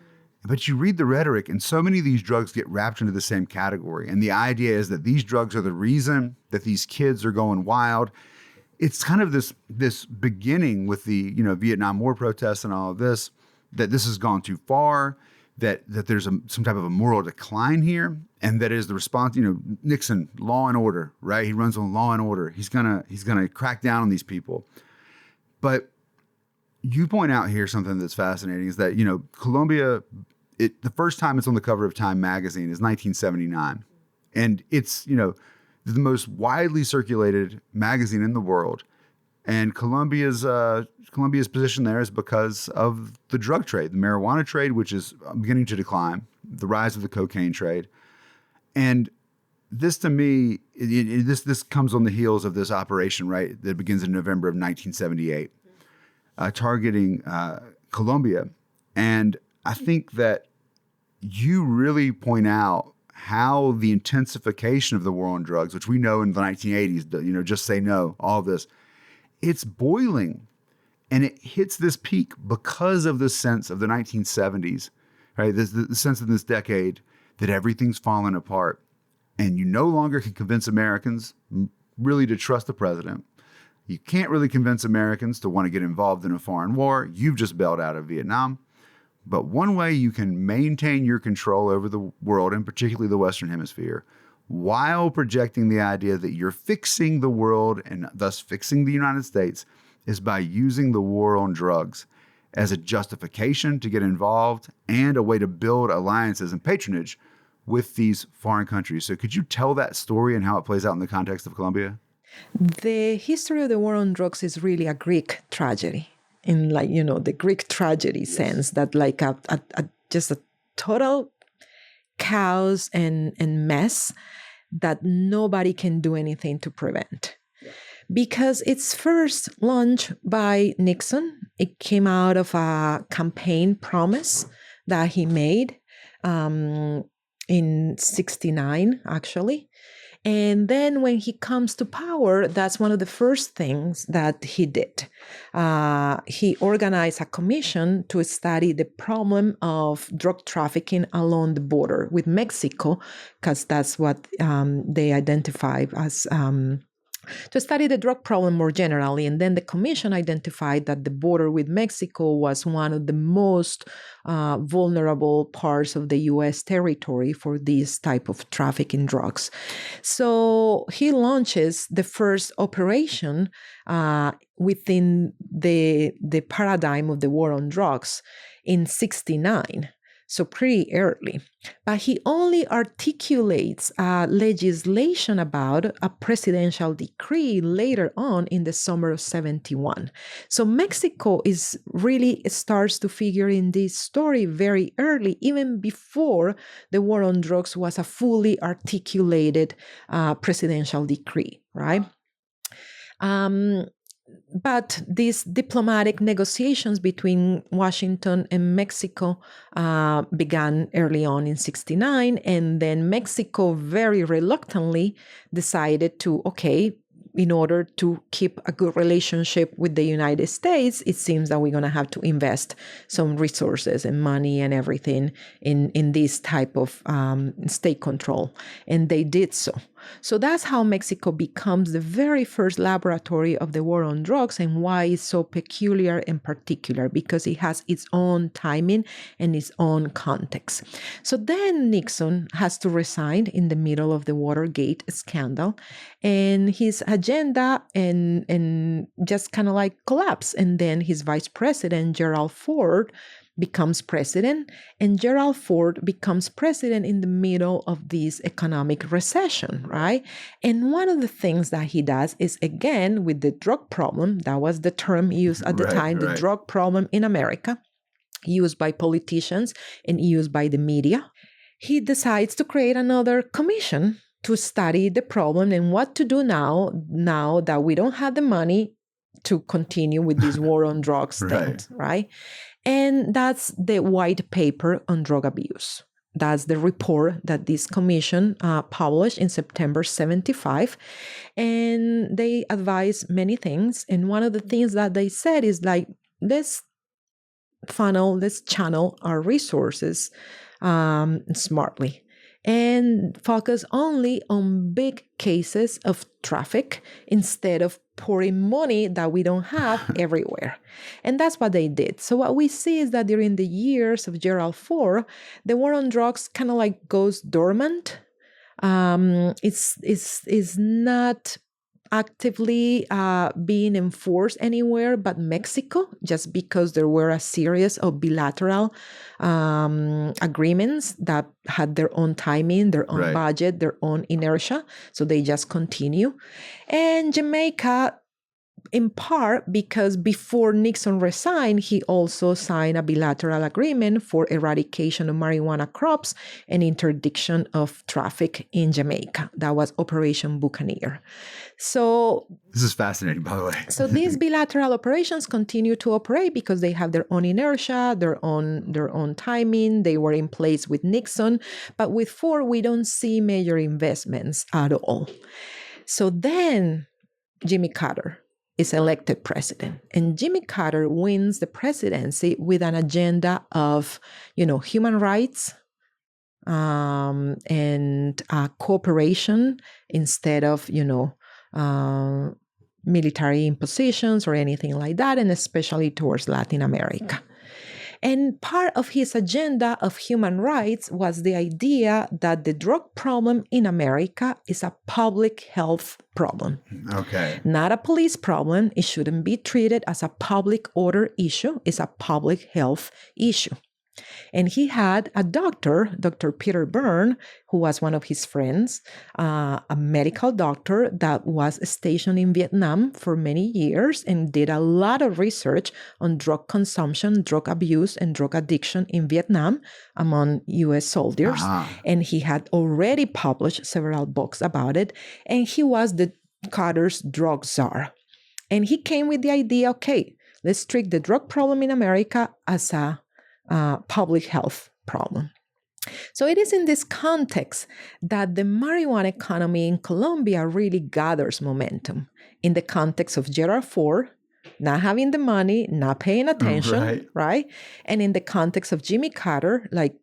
But you read the rhetoric, and so many of these drugs get wrapped into the same category. And the idea is that these drugs are the reason that these kids are going wild. It's kind of this beginning with the Vietnam War protests and all of this, that this has gone too far, that there's some type of a moral decline here, and that is the response. Nixon, law and order, right? He runs on law and order. He's gonna crack down on these people. But you point out here something that's fascinating is that Colombia, the first time it's on the cover of Time magazine is 1979, and it's the most widely circulated magazine in the world. And Colombia's position there is because of the drug trade, the marijuana trade, which is beginning to decline, the rise of the cocaine trade. And this, to me, this comes on the heels of this operation, right, that begins in November of 1978, targeting Colombia. And I think that you really point out how the intensification of the war on drugs, which we know in the 1980s, just say no, all this, it's boiling, and it hits this peak because of the sense of the 1970s, right? The sense in this decade that everything's fallen apart, and you no longer can convince Americans really to trust the president. You can't really convince Americans to want to get involved in a foreign war. You've just bailed out of Vietnam. But one way you can maintain your control over the world, and particularly the Western Hemisphere, while projecting the idea that you're fixing the world and thus fixing the United States, is by using the war on drugs as a justification to get involved and a way to build alliances and patronage with these foreign countries. So could you tell that story and how it plays out in the context of Colombia? The history of the war on drugs is really a Greek tragedy, in the Greek tragedy sense, that like just a total chaos and mess that nobody can do anything to prevent. Because it's first launched by Nixon. It came out of a campaign promise that he made in 1969, actually. And then when he comes to power, that's one of the first things that he did. He organized a commission to study the problem of drug trafficking along the border with Mexico, because that's what they identified as to study the drug problem more generally. And then the commission identified that the border with Mexico was one of the most vulnerable parts of the U.S. territory for this type of trafficking drugs. So he launches the first operation within the paradigm of the war on drugs in 1969. So pretty early. But he only articulates legislation about a presidential decree later on in the summer of 1971. So Mexico starts to figure in this story very early, even before the war on drugs was a fully articulated presidential decree, right? But these diplomatic negotiations between Washington and Mexico began early on in 1969, and then Mexico very reluctantly decided to, in order to keep a good relationship with the United States, it seems that we're going to have to invest some resources and money and everything in this type of state control. And they did so. So that's how Mexico becomes the very first laboratory of the war on drugs, and why it's so peculiar and particular, because it has its own timing and its own context. So then Nixon has to resign in the middle of the Watergate scandal, and his agenda and just kind of like collapse. And then his vice president, Gerald Ford, becomes president, and Gerald Ford becomes president in the middle of this economic recession, right? And one of the things that he does is, again, with the drug problem, that was the term used at the time, the drug problem in America, used by politicians and used by the media, he decides to create another commission to study the problem and what to do now that we don't have the money to continue with this war on drugs thing, right? And that's the white paper on drug abuse. That's the report that this commission published in September 75. And they advise many things. And one of the things that they said is like, let's channel our resources smartly and focus only on big cases of traffic instead of pouring money that we don't have everywhere. And that's what they did. So what we see is that during the years of Gerald Ford, the war on drugs kind of like goes dormant. It's not actively being enforced anywhere but Mexico, just because there were a series of bilateral agreements that had their own timing, their own budget, their own inertia. So they just continue. And Jamaica, in part because before Nixon resigned, he also signed a bilateral agreement for eradication of marijuana crops and interdiction of traffic in Jamaica. That was Operation Buccaneer. So this is fascinating, by the way. So these bilateral operations continue to operate because they have their own inertia, their own timing. They were in place with Nixon, but with Ford, we don't see major investments at all. So then Jimmy Carter is elected president. And Jimmy Carter wins the presidency with an agenda of, human rights and cooperation instead of, military impositions or anything like that, and especially towards Latin America. And part of his agenda of human rights was the idea that the drug problem in America is a public health problem. Okay. Not a police problem. It shouldn't be treated as a public order issue. It's a public health issue. And he had a doctor, Dr. Peter Byrne, who was one of his friends, a medical doctor that was stationed in Vietnam for many years and did a lot of research on drug consumption, drug abuse, and drug addiction in Vietnam among U.S. soldiers. And he had already published several books about it. And he was the Carter's drug czar. And he came with the idea, okay, let's treat the drug problem in America as a public health problem. So it is in this context that the marijuana economy in Colombia really gathers momentum in the context of Gerald Ford not having the money, not paying attention, right? And in the context of Jimmy Carter, like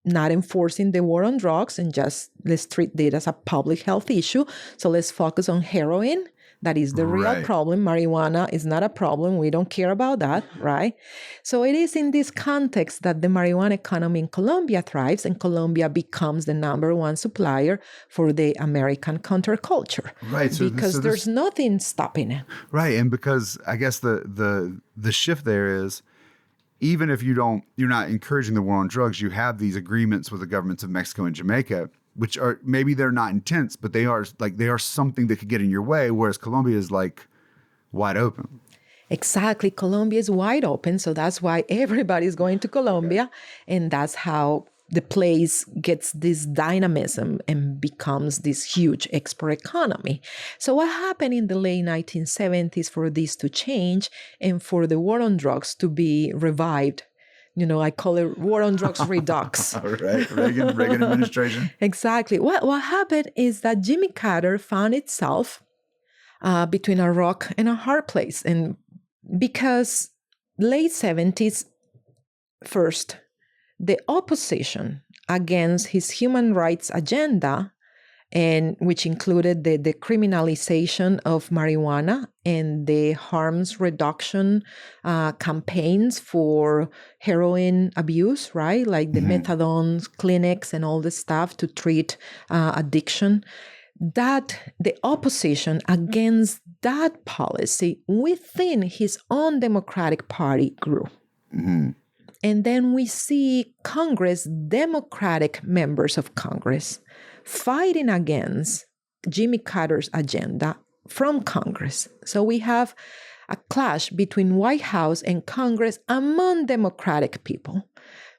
not enforcing the war on drugs and just let's treat it as a public health issue. So let's focus on heroin. That is the real problem. Marijuana is not a problem. We don't care about that, right? So it is in this context that the marijuana economy in Colombia thrives, and Colombia becomes the number one supplier for the American counterculture. Right. Because there's nothing stopping it. Right. And because I guess the shift there is, even if you're not encouraging the war on drugs, you have these agreements with the governments of Mexico and Jamaica, which are, maybe they're not intense, but they are something that could get in your way, whereas Colombia is like wide open. Exactly. Colombia is wide open. So that's why everybody's going to Colombia. And that's how the place gets this dynamism and becomes this huge export economy. So what happened in the late 1970s for this to change and for the war on drugs to be revived? I call it war on drugs redux. Right, Reagan administration. Exactly. What happened is that Jimmy Carter found itself between a rock and a hard place. And because late 70s, first, the opposition against his human rights agenda, and which included the decriminalization of marijuana and the harms reduction campaigns for heroin abuse, right? Like the methadone clinics and all this stuff to treat addiction. That the opposition against that policy within his own Democratic Party grew. And then we see Congress, Democratic members of Congress, fighting against Jimmy Carter's agenda from Congress. So we have a clash between White House and Congress among Democratic people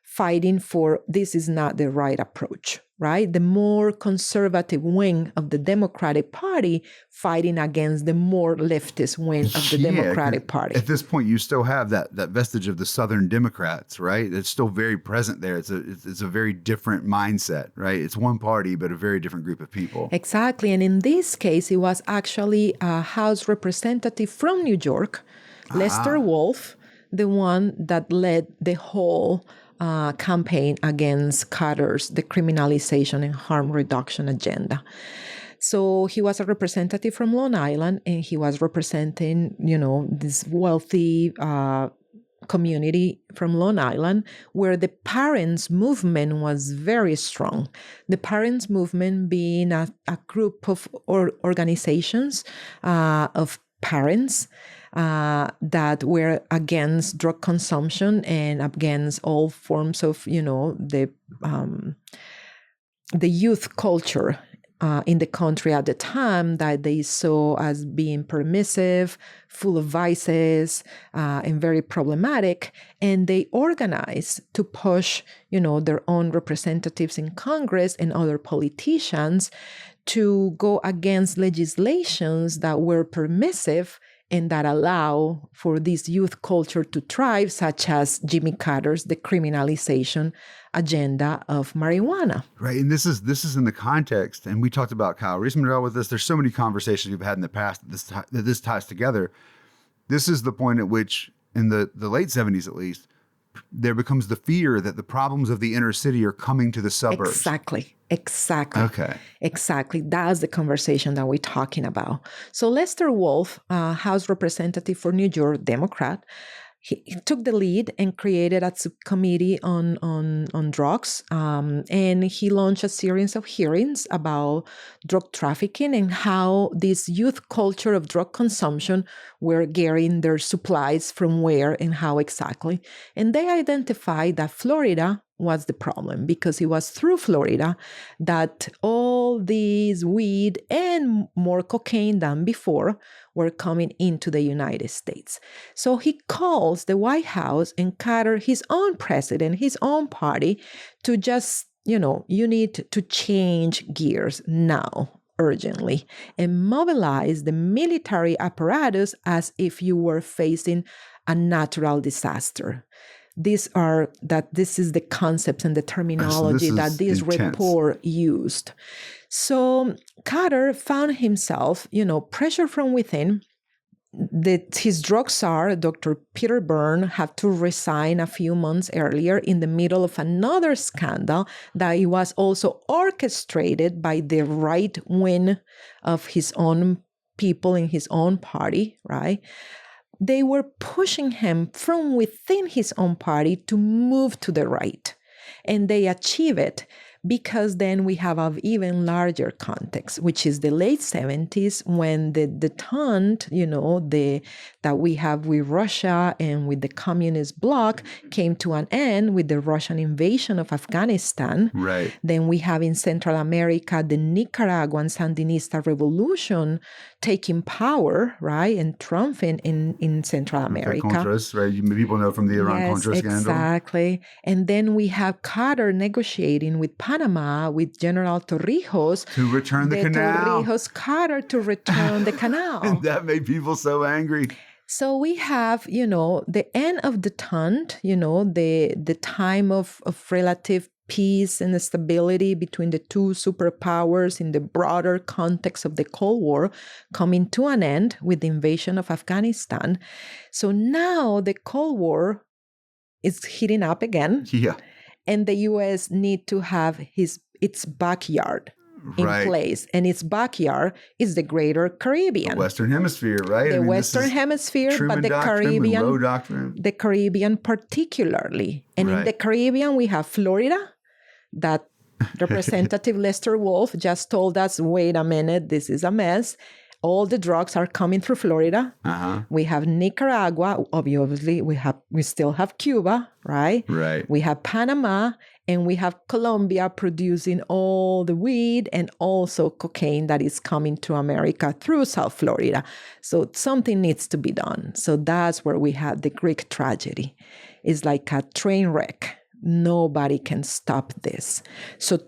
fighting for this is not the right approach, right? The more conservative wing of the Democratic Party fighting against the more leftist wing of the Democratic Party. At this point, you still have that vestige of the Southern Democrats, right? It's still very present there. It's a very different mindset, right? It's one party, but a very different group of people. Exactly. And in this case, it was actually a House representative from New York, Lester Wolf, the one that led the whole campaign against Carter's decriminalization and harm reduction agenda. So he was a representative from Long Island, and he was representing, this wealthy community from Long Island, where the parents' movement was very strong. The parents' movement being a group of organizations of parents that were against drug consumption and against all forms of, the youth culture in the country at the time that they saw as being permissive, full of vices, and very problematic. And they organized to push, their own representatives in Congress and other politicians to go against legislations that were permissive and that allow for this youth culture to thrive, such as Jimmy Carter's decriminalization agenda of marijuana. Right, and this is in the context, and we talked about Kyle Reisman with this. There's so many conversations we've had in the past that this ties together. This is the point at which, in the late 70s at least, there becomes the fear that the problems of the inner city are coming to the suburbs. Exactly. Okay. Exactly. That's the conversation that we're talking about. So Lester Wolf, House Representative for New York, Democrat, he took the lead and created a subcommittee on drugs. And he launched a series of hearings about drug trafficking and how this youth culture of drug consumption were getting their supplies from where and how exactly. And they identified that Florida was the problem, because it was through Florida that all these weed and more cocaine than before were coming into the United States. So he calls the White House and Carter, his own president, his own party, to just, you need to change gears now, urgently, and mobilize the military apparatus as if you were facing a natural disaster. This is the concept and the terminology that this report used. So Carter found himself, pressure from within. His drug czar, Dr. Peter Byrne, had to resign a few months earlier in the middle of another scandal that it was also orchestrated by the right wing of his own people in his own party, right? They were pushing him from within his own party to move to the right. And they achieve it because then we have an even larger context, which is the late 70s, when the detente, that we have with Russia and with the communist bloc came to an end with the Russian invasion of Afghanistan. Right. Then we have in Central America the Nicaraguan Sandinista revolution taking power, right, and triumphing in Central America. Contras, right? People know from the Iran-Contra scandal. Exactly. And then we have Carter negotiating with Panama with General Torrijos to return the canal. Torrijos Carter to return the canal. And that made people so angry. So we have, the end of the detente, the time of relative peace and stability between the two superpowers in the broader context of the Cold War coming to an end with the invasion of Afghanistan. So now the Cold War is heating up again. Yeah. And the U.S. need to have its backyard in place. And its backyard is the greater Caribbean. The Western Hemisphere, right? The Western Hemisphere, but the Caribbean. Monroe Doctrine. The Caribbean particularly. And in the Caribbean, we have Florida, that Representative Lester Wolf just told us, wait a minute, this is a mess. All the drugs are coming through Florida. We have Nicaragua. Obviously, we still have Cuba, right? Right. We have Panama, and we have Colombia producing all the weed and also cocaine that is coming to America through South Florida. So something needs to be done. So that's where we have the Greek tragedy. It's like a train wreck. Nobody can stop this. So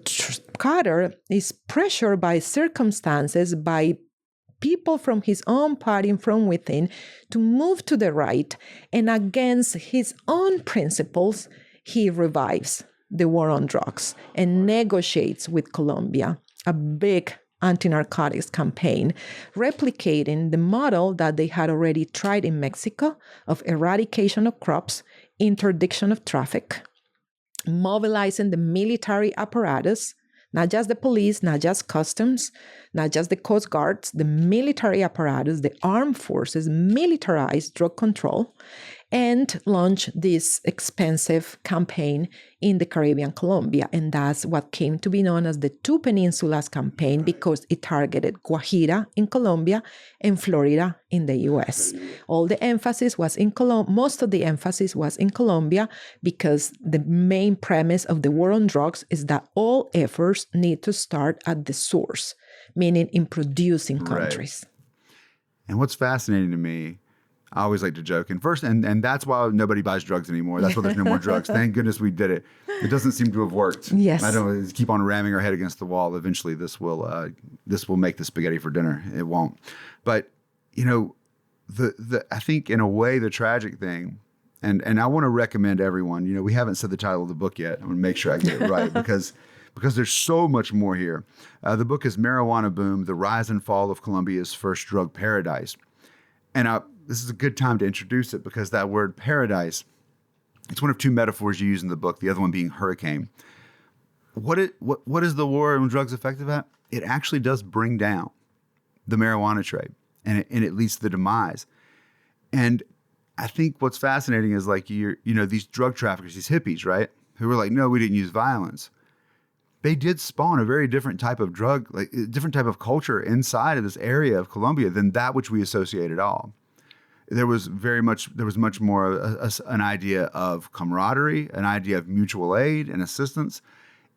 Carter is pressured by circumstances, by people from his own party and from within, to move to the right, and against his own principles, he revives the war on drugs and negotiates with Colombia a big anti-narcotics campaign, replicating the model that they had already tried in Mexico of eradication of crops, interdiction of traffic, mobilizing the military apparatus, not just the police, not just customs, not just the Coast Guards, the military apparatus, the armed forces, militarized drug control, and launch this expensive campaign in the Caribbean, Colombia. And that's what came to be known as the Two Peninsulas campaign, because it targeted Guajira in Colombia and Florida in the U.S. All the emphasis was in most of the emphasis was in Colombia, because the main premise of the war on drugs is that all efforts need to start at the source, meaning in producing countries. Right. And what's fascinating to me, I always like to joke. And first, and that's why nobody buys drugs anymore. That's why there's no more drugs. Thank goodness we did it. It doesn't seem to have worked. Yes. I don't keep on ramming our head against the wall. Eventually, this will make the spaghetti for dinner. It won't. But I think in a way the tragic thing, and I want to recommend everyone. We haven't said the title of the book yet. I'm going to make sure I get it right because there's so much more here. The book is Marijuana Boom: The Rise and Fall of Colombia's First Drug Paradise. And this is a good time to introduce it, because that word paradise, it's one of two metaphors you use in the book, the other one being hurricane. What is the war on drugs effective at? It actually does bring down the marijuana trade, and it leads to the demise. And I think what's fascinating is these drug traffickers, these hippies, right? Who were like, no, we didn't use violence. They did spawn a very different type of drug, like a different type of culture inside of this area of Colombia than that which we associate at all. There was much more an idea of camaraderie, an idea of mutual aid and assistance.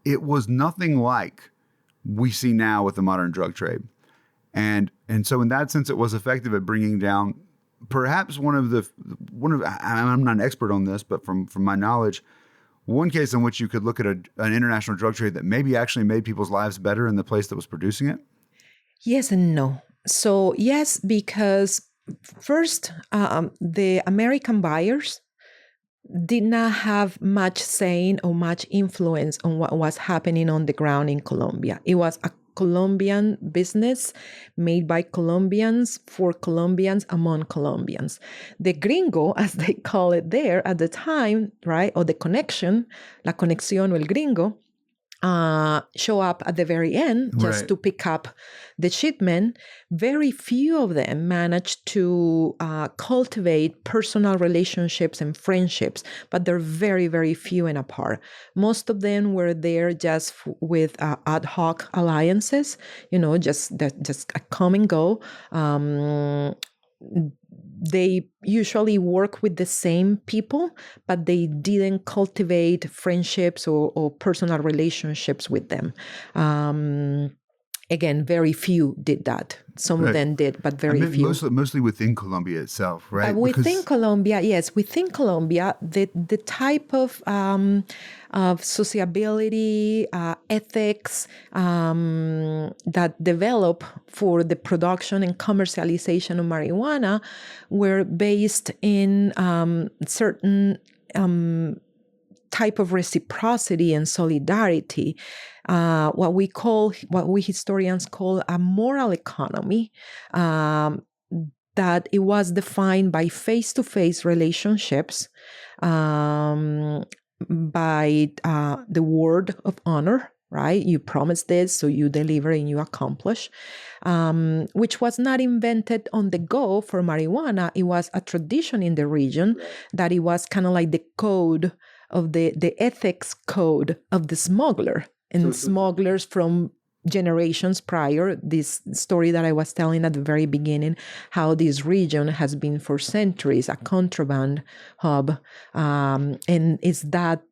It was nothing like we see now with the modern drug trade. And so in that sense, it was effective at bringing down perhaps one of I'm not an expert on this, but from my knowledge, one case in which you could look at an international drug trade that maybe actually made people's lives better in the place that was producing it? Yes and no. So yes, because first, the American buyers did not have much saying or much influence on what was happening on the ground in Colombia. It was a Colombian business made by Colombians for Colombians among Colombians. The gringo, as they call it there at the time, right, or the connection, la conexión o el gringo, show up at the very end just to pick up the shipment. Very few of them managed to cultivate personal relationships and friendships, but they're very, very few and apart. Most of them were there just with ad hoc alliances, just a come and go. They usually work with the same people, but they didn't cultivate friendships or personal relationships with them. Again, very few did that. Some of them did, but very few. Mostly within Colombia itself, right? But within Colombia, yes. Within Colombia, the type of sociability, ethics that develop for the production and commercialization of marijuana were based in certain type of reciprocity and solidarity, what we historians call a moral economy, that it was defined by face-to-face relationships, by the word of honor, right? You promise this, so you deliver and you accomplish, which was not invented on the go for marijuana. It was a tradition in the region that it was kind of like the code of the ethics code of the smuggler. And smugglers from generations prior, this story that I was telling at the very beginning, how this region has been for centuries a contraband hub, and it's that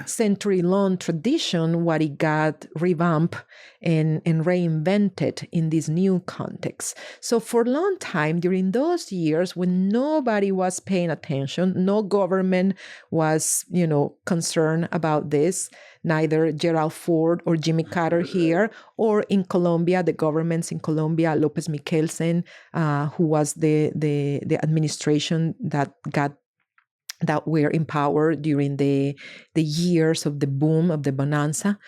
century-long tradition what it got revamped and reinvented in this new context. So for a long time, during those years when nobody was paying attention, no government was, concerned about this, neither Gerald Ford or Jimmy Carter here, or in Colombia, the governments in Colombia, Lopez Michelsen, who was the administration that were in power during the years of the boom of the bonanza.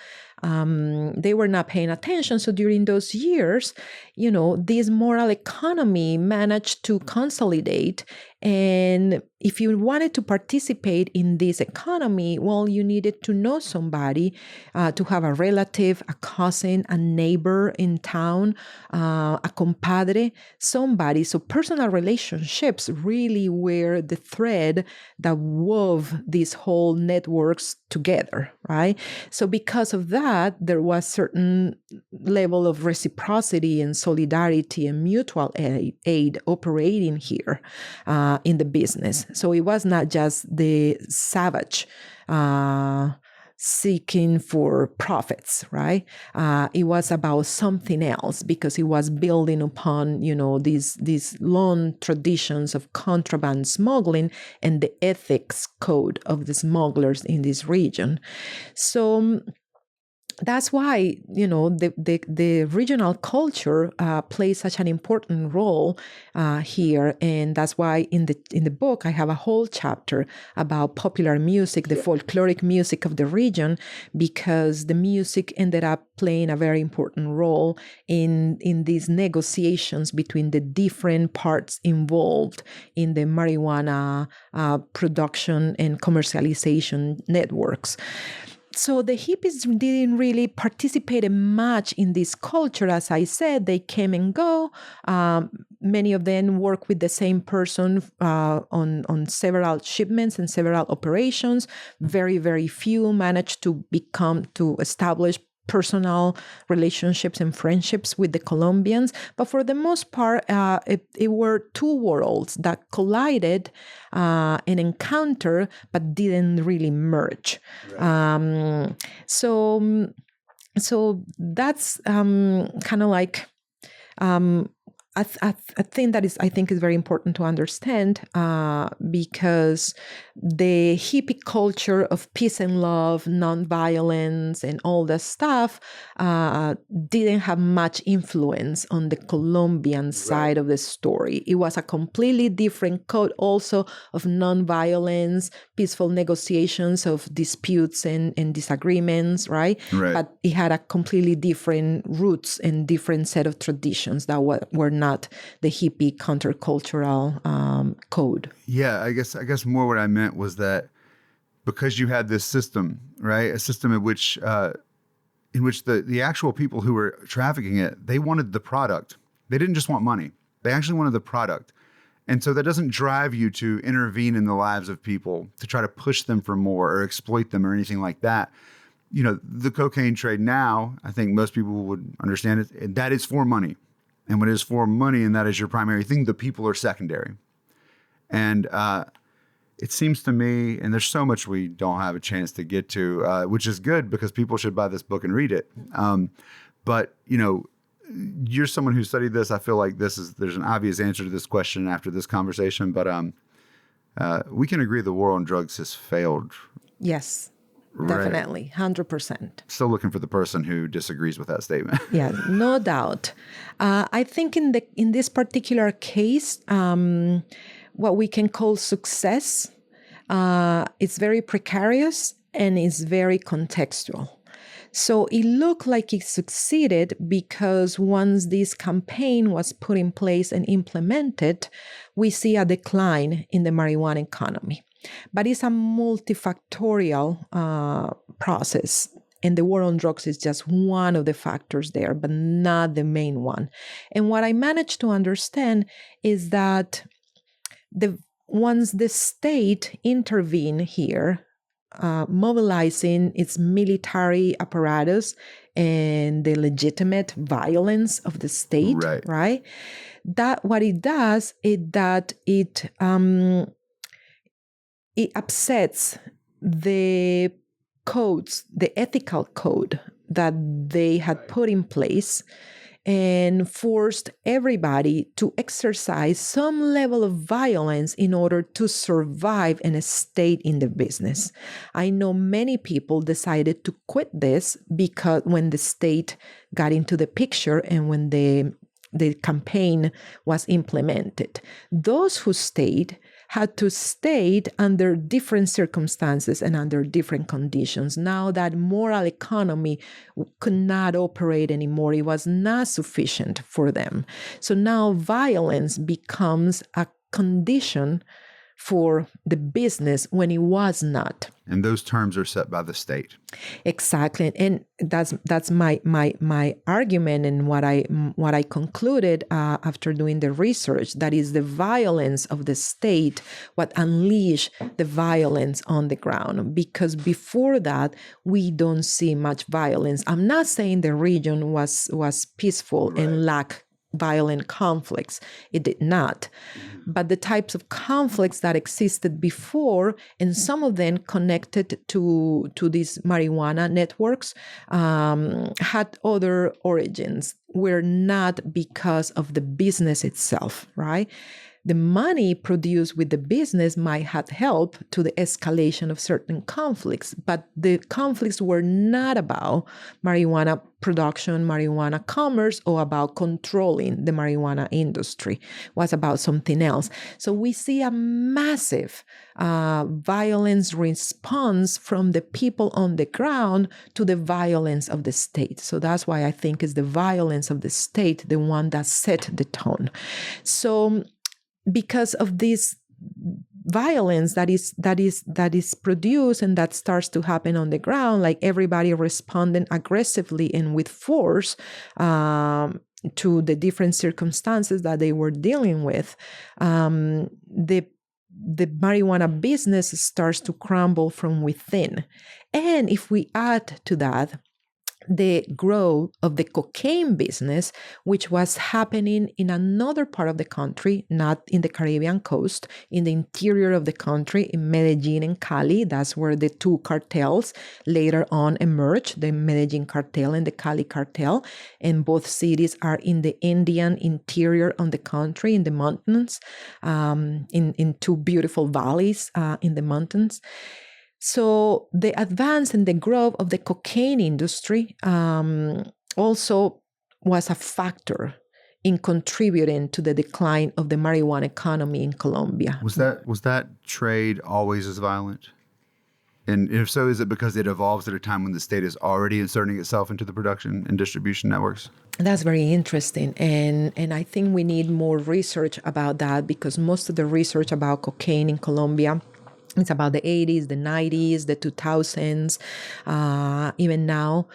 They were not paying attention. So during those years, this moral economy managed to consolidate. And if you wanted to participate in this economy, well, you needed to know somebody, to have a relative, a cousin, a neighbor in town, a compadre, somebody. So personal relationships really were the thread that wove these whole networks together, right? So because of that, there was certain level of reciprocity and solidarity and mutual aid operating here in the business. So it was not just the savage seeking for profits, right? It was about something else because it was building upon, these long traditions of contraband smuggling and the ethics code of the smugglers in this region. So that's why, the regional culture plays such an important role here, and that's why in the book I have a whole chapter about popular music, the folkloric music of the region, because the music ended up playing a very important role in these negotiations between the different parts involved in the marijuana production and commercialization networks. So the hippies didn't really participate much in this culture. As I said, they came and go. Many of them work with the same person on several shipments and several operations. Very, very few managed to establish personal relationships and friendships with the Colombians. But for the most part, it were two worlds that collided and encountered, but didn't really merge. Right. So that's kind of like I think I think is very important to understand because the hippie culture of peace and love, nonviolence, and all that stuff didn't have much influence on the Colombian side of the story. It was a completely different code also of nonviolence, peaceful negotiations of disputes and disagreements, right? But it had a completely different roots and different set of traditions that were not the hippie countercultural code. Yeah, I guess more what I meant was that because you had this system, right? A system in which the actual people who were trafficking it, they wanted the product. They didn't just want money. They actually wanted the product. And so that doesn't drive you to intervene in the lives of people to try to push them for more or exploit them or anything like that. The cocaine trade now, I think most people would understand it, that is for money. And when it is for money and that is your primary thing, the people are secondary. And it seems to me, and there's so much we don't have a chance to get to, which is good because people should buy this book and read it. But, you're someone who studied this. I feel like there's an obvious answer to this question after this conversation. But we can agree the war on drugs has failed. Yes. Definitely, 100%. Still looking for the person who disagrees with that statement. Yeah, no doubt. I think in this particular case, what we can call success It's very precarious and it's very contextual. So it looked like it succeeded because once this campaign was put in place and implemented, we see a decline in the marijuana economy. But it's a multifactorial process. And the war on drugs is just one of the factors there, but not the main one. And what I managed to understand is that once the state intervened here, mobilizing its military apparatus and the legitimate violence of the state, right? That what it does is that it upsets the codes, the ethical code that they had put in place, and forced everybody to exercise some level of violence in order to survive and stay in the business. I know many people decided to quit this because when the state got into the picture and when the campaign was implemented, those who stayed had to stay under different circumstances and under different conditions. Now that moral economy could not operate anymore, it was not sufficient for them. So now violence becomes a condition for the business when it was not. And those terms are set by the state. Exactly, and that's my argument, and what I concluded after doing the research, that is the violence of the state what unleashed the violence on the ground. Because before that, we don't see much violence. I'm not saying the region was peaceful and lacked violent conflicts. It did not. But the types of conflicts that existed before, and some of them connected to these marijuana networks, had other origins, were not because of the business itself, right? The money produced with the business might have helped to the escalation of certain conflicts, but the conflicts were not about marijuana production, marijuana commerce, or about controlling the marijuana industry. It was about something else. So we see a massive violence response from the people on the ground to the violence of the state. So that's why I think it's the violence of the state, the one that set the tone. So because of this violence that is produced and that starts to happen on the ground, like everybody responding aggressively and with force to the different circumstances that they were dealing with, the marijuana business starts to crumble from within. And if we add to that the growth of the cocaine business, which was happening in another part of the country, not in the Caribbean coast, in the interior of the country, in Medellin and Cali. That's where the two cartels later on emerged, the Medellin cartel and the Cali cartel. And both cities are in the Indian interior of the country, in the mountains, in two beautiful valleys in the mountains. So the advance and the growth of the cocaine industry also was a factor in contributing to the decline of the marijuana economy in Colombia. Was that trade always as violent? And if so, is it because it evolves at a time when the state is already inserting itself into the production and distribution networks? That's very interesting. And I think we need more research about that, because most of the research about cocaine in Colombia, it's about the 80s, the 90s, the 2000s, even now.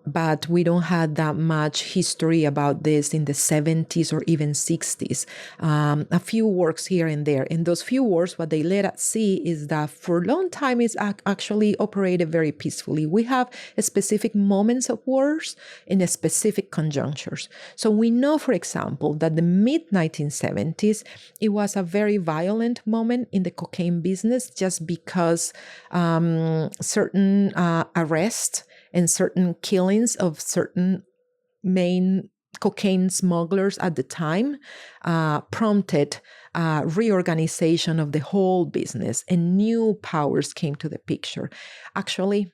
But we don't have that much history about this in the 70s or even 60s. A few works here and there. And those few works, what they let us see is that for a long time it's actually operated very peacefully. We have specific moments of wars in specific conjunctures. So we know, for example, that the mid-1970s, it was a very violent moment in the cocaine business, just because certain arrests and certain killings of certain main cocaine smugglers at the time prompted reorganization of the whole business, and new powers came to the picture. Actually,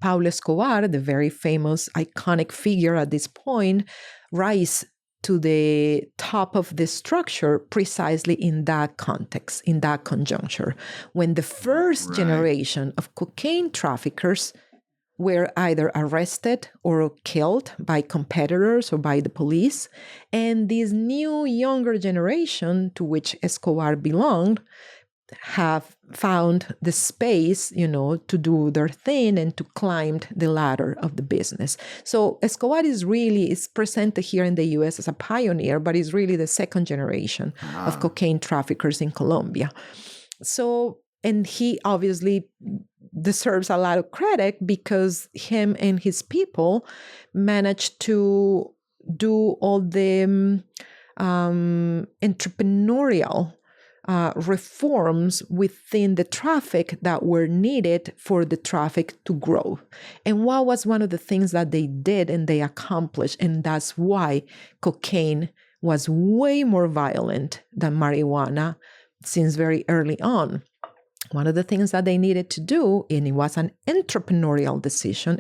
Pablo Escobar, the very famous, iconic figure at this point, rise to the top of the structure precisely in that context, in that conjuncture, when the first generation of cocaine traffickers were either arrested or killed by competitors or by the police. And this new younger generation to which Escobar belonged have found the space, to do their thing and to climb the ladder of the business. So Escobar is presented here in the US as a pioneer, but is really the second generation of cocaine traffickers in Colombia. So, and he obviously deserves a lot of credit because him and his people managed to do all the entrepreneurial reforms within the traffic that were needed for the traffic to grow. And what was one of the things that they did and they accomplished? And that's why cocaine was way more violent than marijuana since very early on. One of the things that they needed to do, and it was an entrepreneurial decision,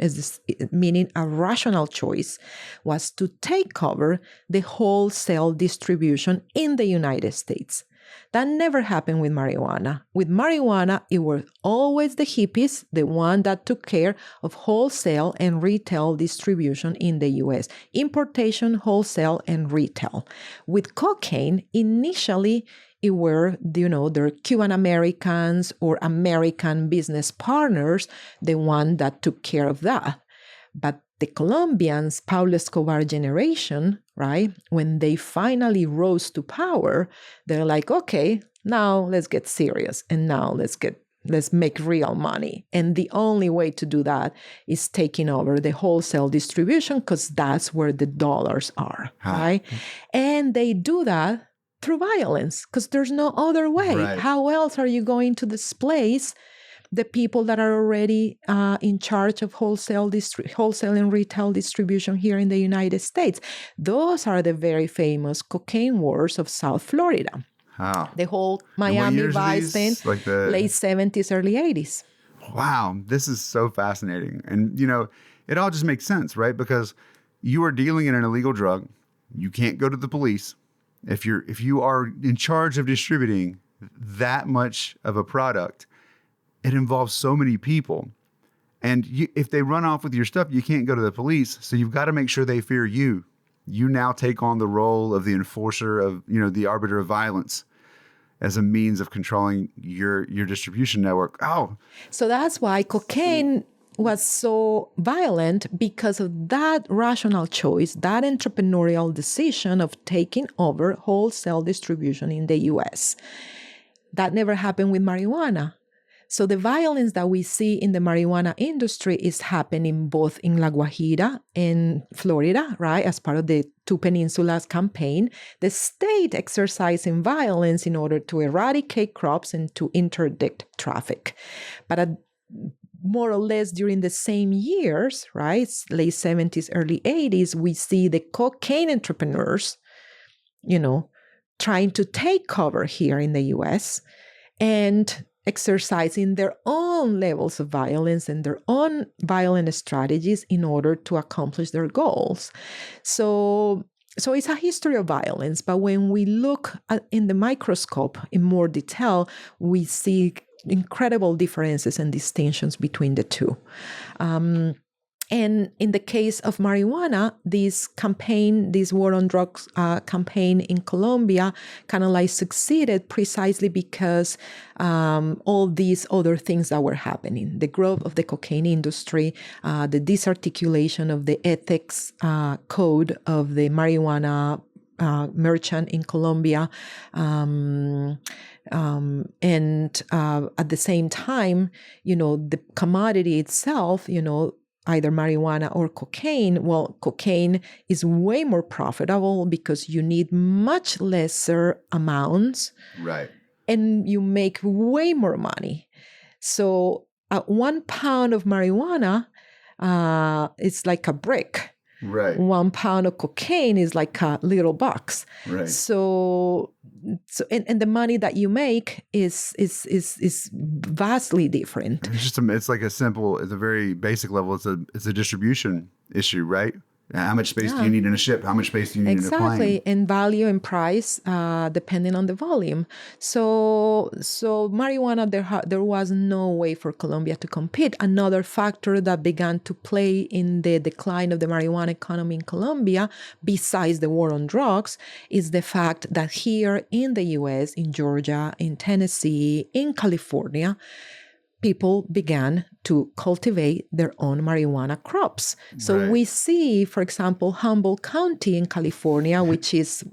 meaning a rational choice, was to take over the wholesale distribution in the United States. That never happened with marijuana. With marijuana, it was always the hippies, the one that took care of wholesale and retail distribution in the US. Importation, wholesale, and retail. With cocaine, initially, it were, their Cuban Americans or American business partners, the one that took care of that. But the Colombians, Pablo Escobar generation, right, when they finally rose to power, they're like, okay, now let's get serious. And now let's make real money. And the only way to do that is taking over the wholesale distribution because that's where the dollars are, right? And they do that through violence because there's no other way. Right. How else are you going to displace the people that are already in charge of wholesale and retail distribution here in the United States? Those are the very famous cocaine wars of South Florida. The whole Miami Vice thing, like the late 70s, early 80s. Wow, this is so fascinating. And, it all just makes sense, right? Because you are dealing in an illegal drug. You can't go to the police. If you are in charge of distributing that much of a product, it involves so many people. And if they run off with your stuff, you can't go to the police. So you've got to make sure they fear you. You now take on the role of the enforcer of, the arbiter of violence as a means of controlling your distribution network. Oh. So that's why cocaine was so violent, because of that rational choice, that entrepreneurial decision of taking over wholesale distribution in the US. That never happened with marijuana. So the violence that we see in the marijuana industry is happening both in La Guajira and Florida, right? As part of the Two Peninsulas campaign, the state exercising violence in order to eradicate crops and to interdict traffic. But more or less during the same years, right? Late 70s, early 80s, we see the cocaine entrepreneurs, trying to take cover here in the US and exercising their own levels of violence and their own violent strategies in order to accomplish their goals. So it's a history of violence, but when we look in the microscope in more detail, we see incredible differences and distinctions between the two. And in the case of marijuana, this war on drugs campaign in Colombia kind of succeeded precisely because all these other things that were happening, the growth of the cocaine industry, the disarticulation of the ethics code of the marijuana merchant in Colombia, and at the same time, the commodity itself, either marijuana or cocaine. Well, cocaine is way more profitable because you need much lesser amounts. Right. And you make way more money. So 1 pound of marijuana, it's like a brick. Right. 1 pound of cocaine is like a little box. Right. So and the money that you make is vastly different. It's like at a very basic level. It's a distribution issue, right? How much space do you need in a ship? How much space do you need in a plane? Exactly, and value and price depending on the volume. So marijuana, there was no way for Colombia to compete. Another factor that began to play in the decline of the marijuana economy in Colombia, besides the war on drugs, is the fact that here in the U.S., in Georgia, in Tennessee, in California, people began to cultivate their own marijuana crops. So we see, for example, Humboldt County in California, which is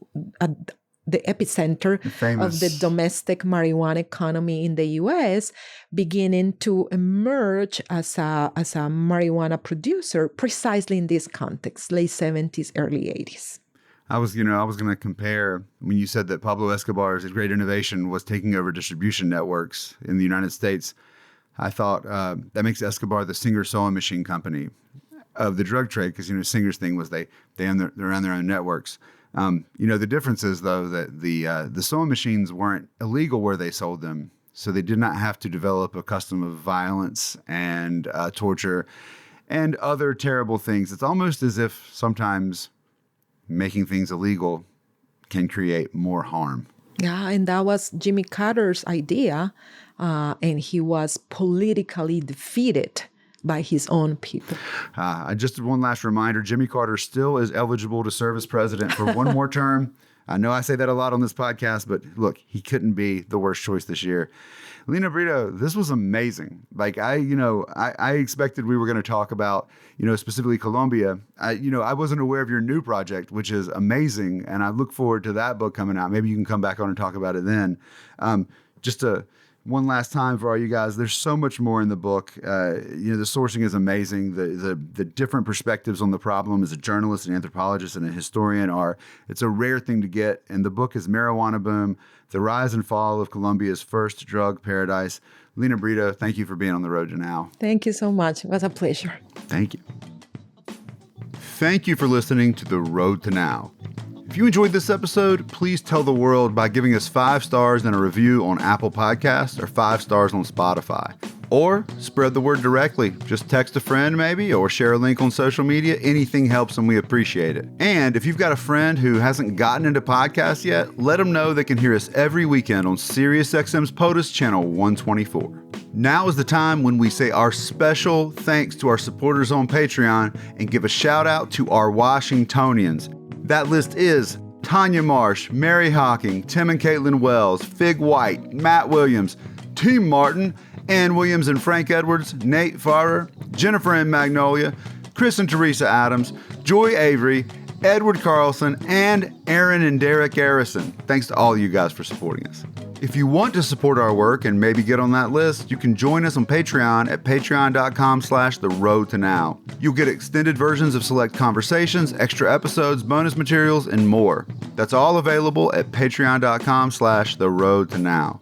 the epicenter of the domestic marijuana economy in the U.S., beginning to emerge as a marijuana producer precisely in this context, late 70s, early 80s. I was going to compare when you said that Pablo Escobar's great innovation was taking over distribution networks in the United States. I thought that makes Escobar the Singer sewing machine company of the drug trade, because Singer's thing was they own their own networks. The difference is though that the sewing machines weren't illegal where they sold them, so they did not have to develop a custom of violence and torture and other terrible things. It's almost as if sometimes making things illegal can create more harm. Yeah, and that was Jimmy Carter's idea, and he was politically defeated by his own people. Just one last reminder, Jimmy Carter still is eligible to serve as president for one more term. I know I say that a lot on this podcast, but look, he couldn't be the worst choice this year. Lina Britto, this was amazing. Like I expected we were going to talk about, specifically Colombia. I wasn't aware of your new project, which is amazing. And I look forward to that book coming out. Maybe you can come back on and talk about it then. One last time for all you guys, there's so much more in the book. The sourcing is amazing. The different perspectives on the problem as a journalist, an anthropologist, and a historian it's a rare thing to get. And the book is Marijuana Boom, The Rise and Fall of Colombia's First Drug Paradise. Lina Britto, thank you for being on The Road to Now. Thank you so much. It was a pleasure. Thank you. Thank you for listening to The Road to Now. If you enjoyed this episode, please tell the world by giving us 5 stars and a review on Apple Podcasts or 5 stars on Spotify. Or spread the word directly. Just text a friend maybe, or share a link on social media. Anything helps and we appreciate it. And if you've got a friend who hasn't gotten into podcasts yet, let them know they can hear us every weekend on SiriusXM's POTUS Channel 124. Now is the time when we say our special thanks to our supporters on Patreon and give a shout out to our Washingtonians. That list is Tanya Marsh, Mary Hawking, Tim and Caitlin Wells, Fig White, Matt Williams, Team Martin, Ann Williams and Frank Edwards, Nate Farrer, Jennifer and Magnolia, Chris and Teresa Adams, Joy Avery, Edward Carlson, and Aaron and Derek Garrison. Thanks to all you guys for supporting us. If you want to support our work and maybe get on that list, you can join us on Patreon at patreon.com/theroadtonow. You'll get extended versions of select conversations, extra episodes, bonus materials, and more. That's all available at patreon.com/theroadtonow.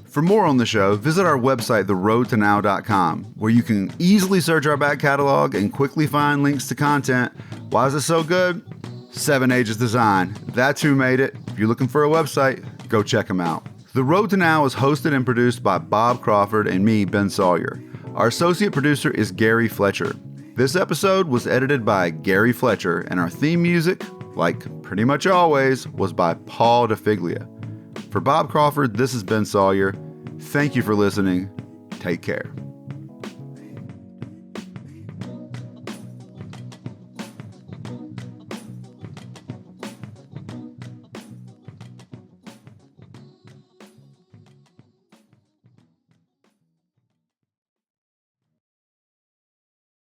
For more on the show, visit our website, theroadtonow.com, where you can easily search our back catalog and quickly find links to content. Why is it so good? 7 Ages Design. That's who made it. If you're looking for a website, go check them out. The Road to Now is hosted and produced by Bob Crawford and me, Ben Sawyer. Our associate producer is Gary Fletcher. This episode was edited by Gary Fletcher, and our theme music, like pretty much always, was by Paul DeFiglia. For Bob Crawford, this is Ben Sawyer. Thank you for listening. Take care.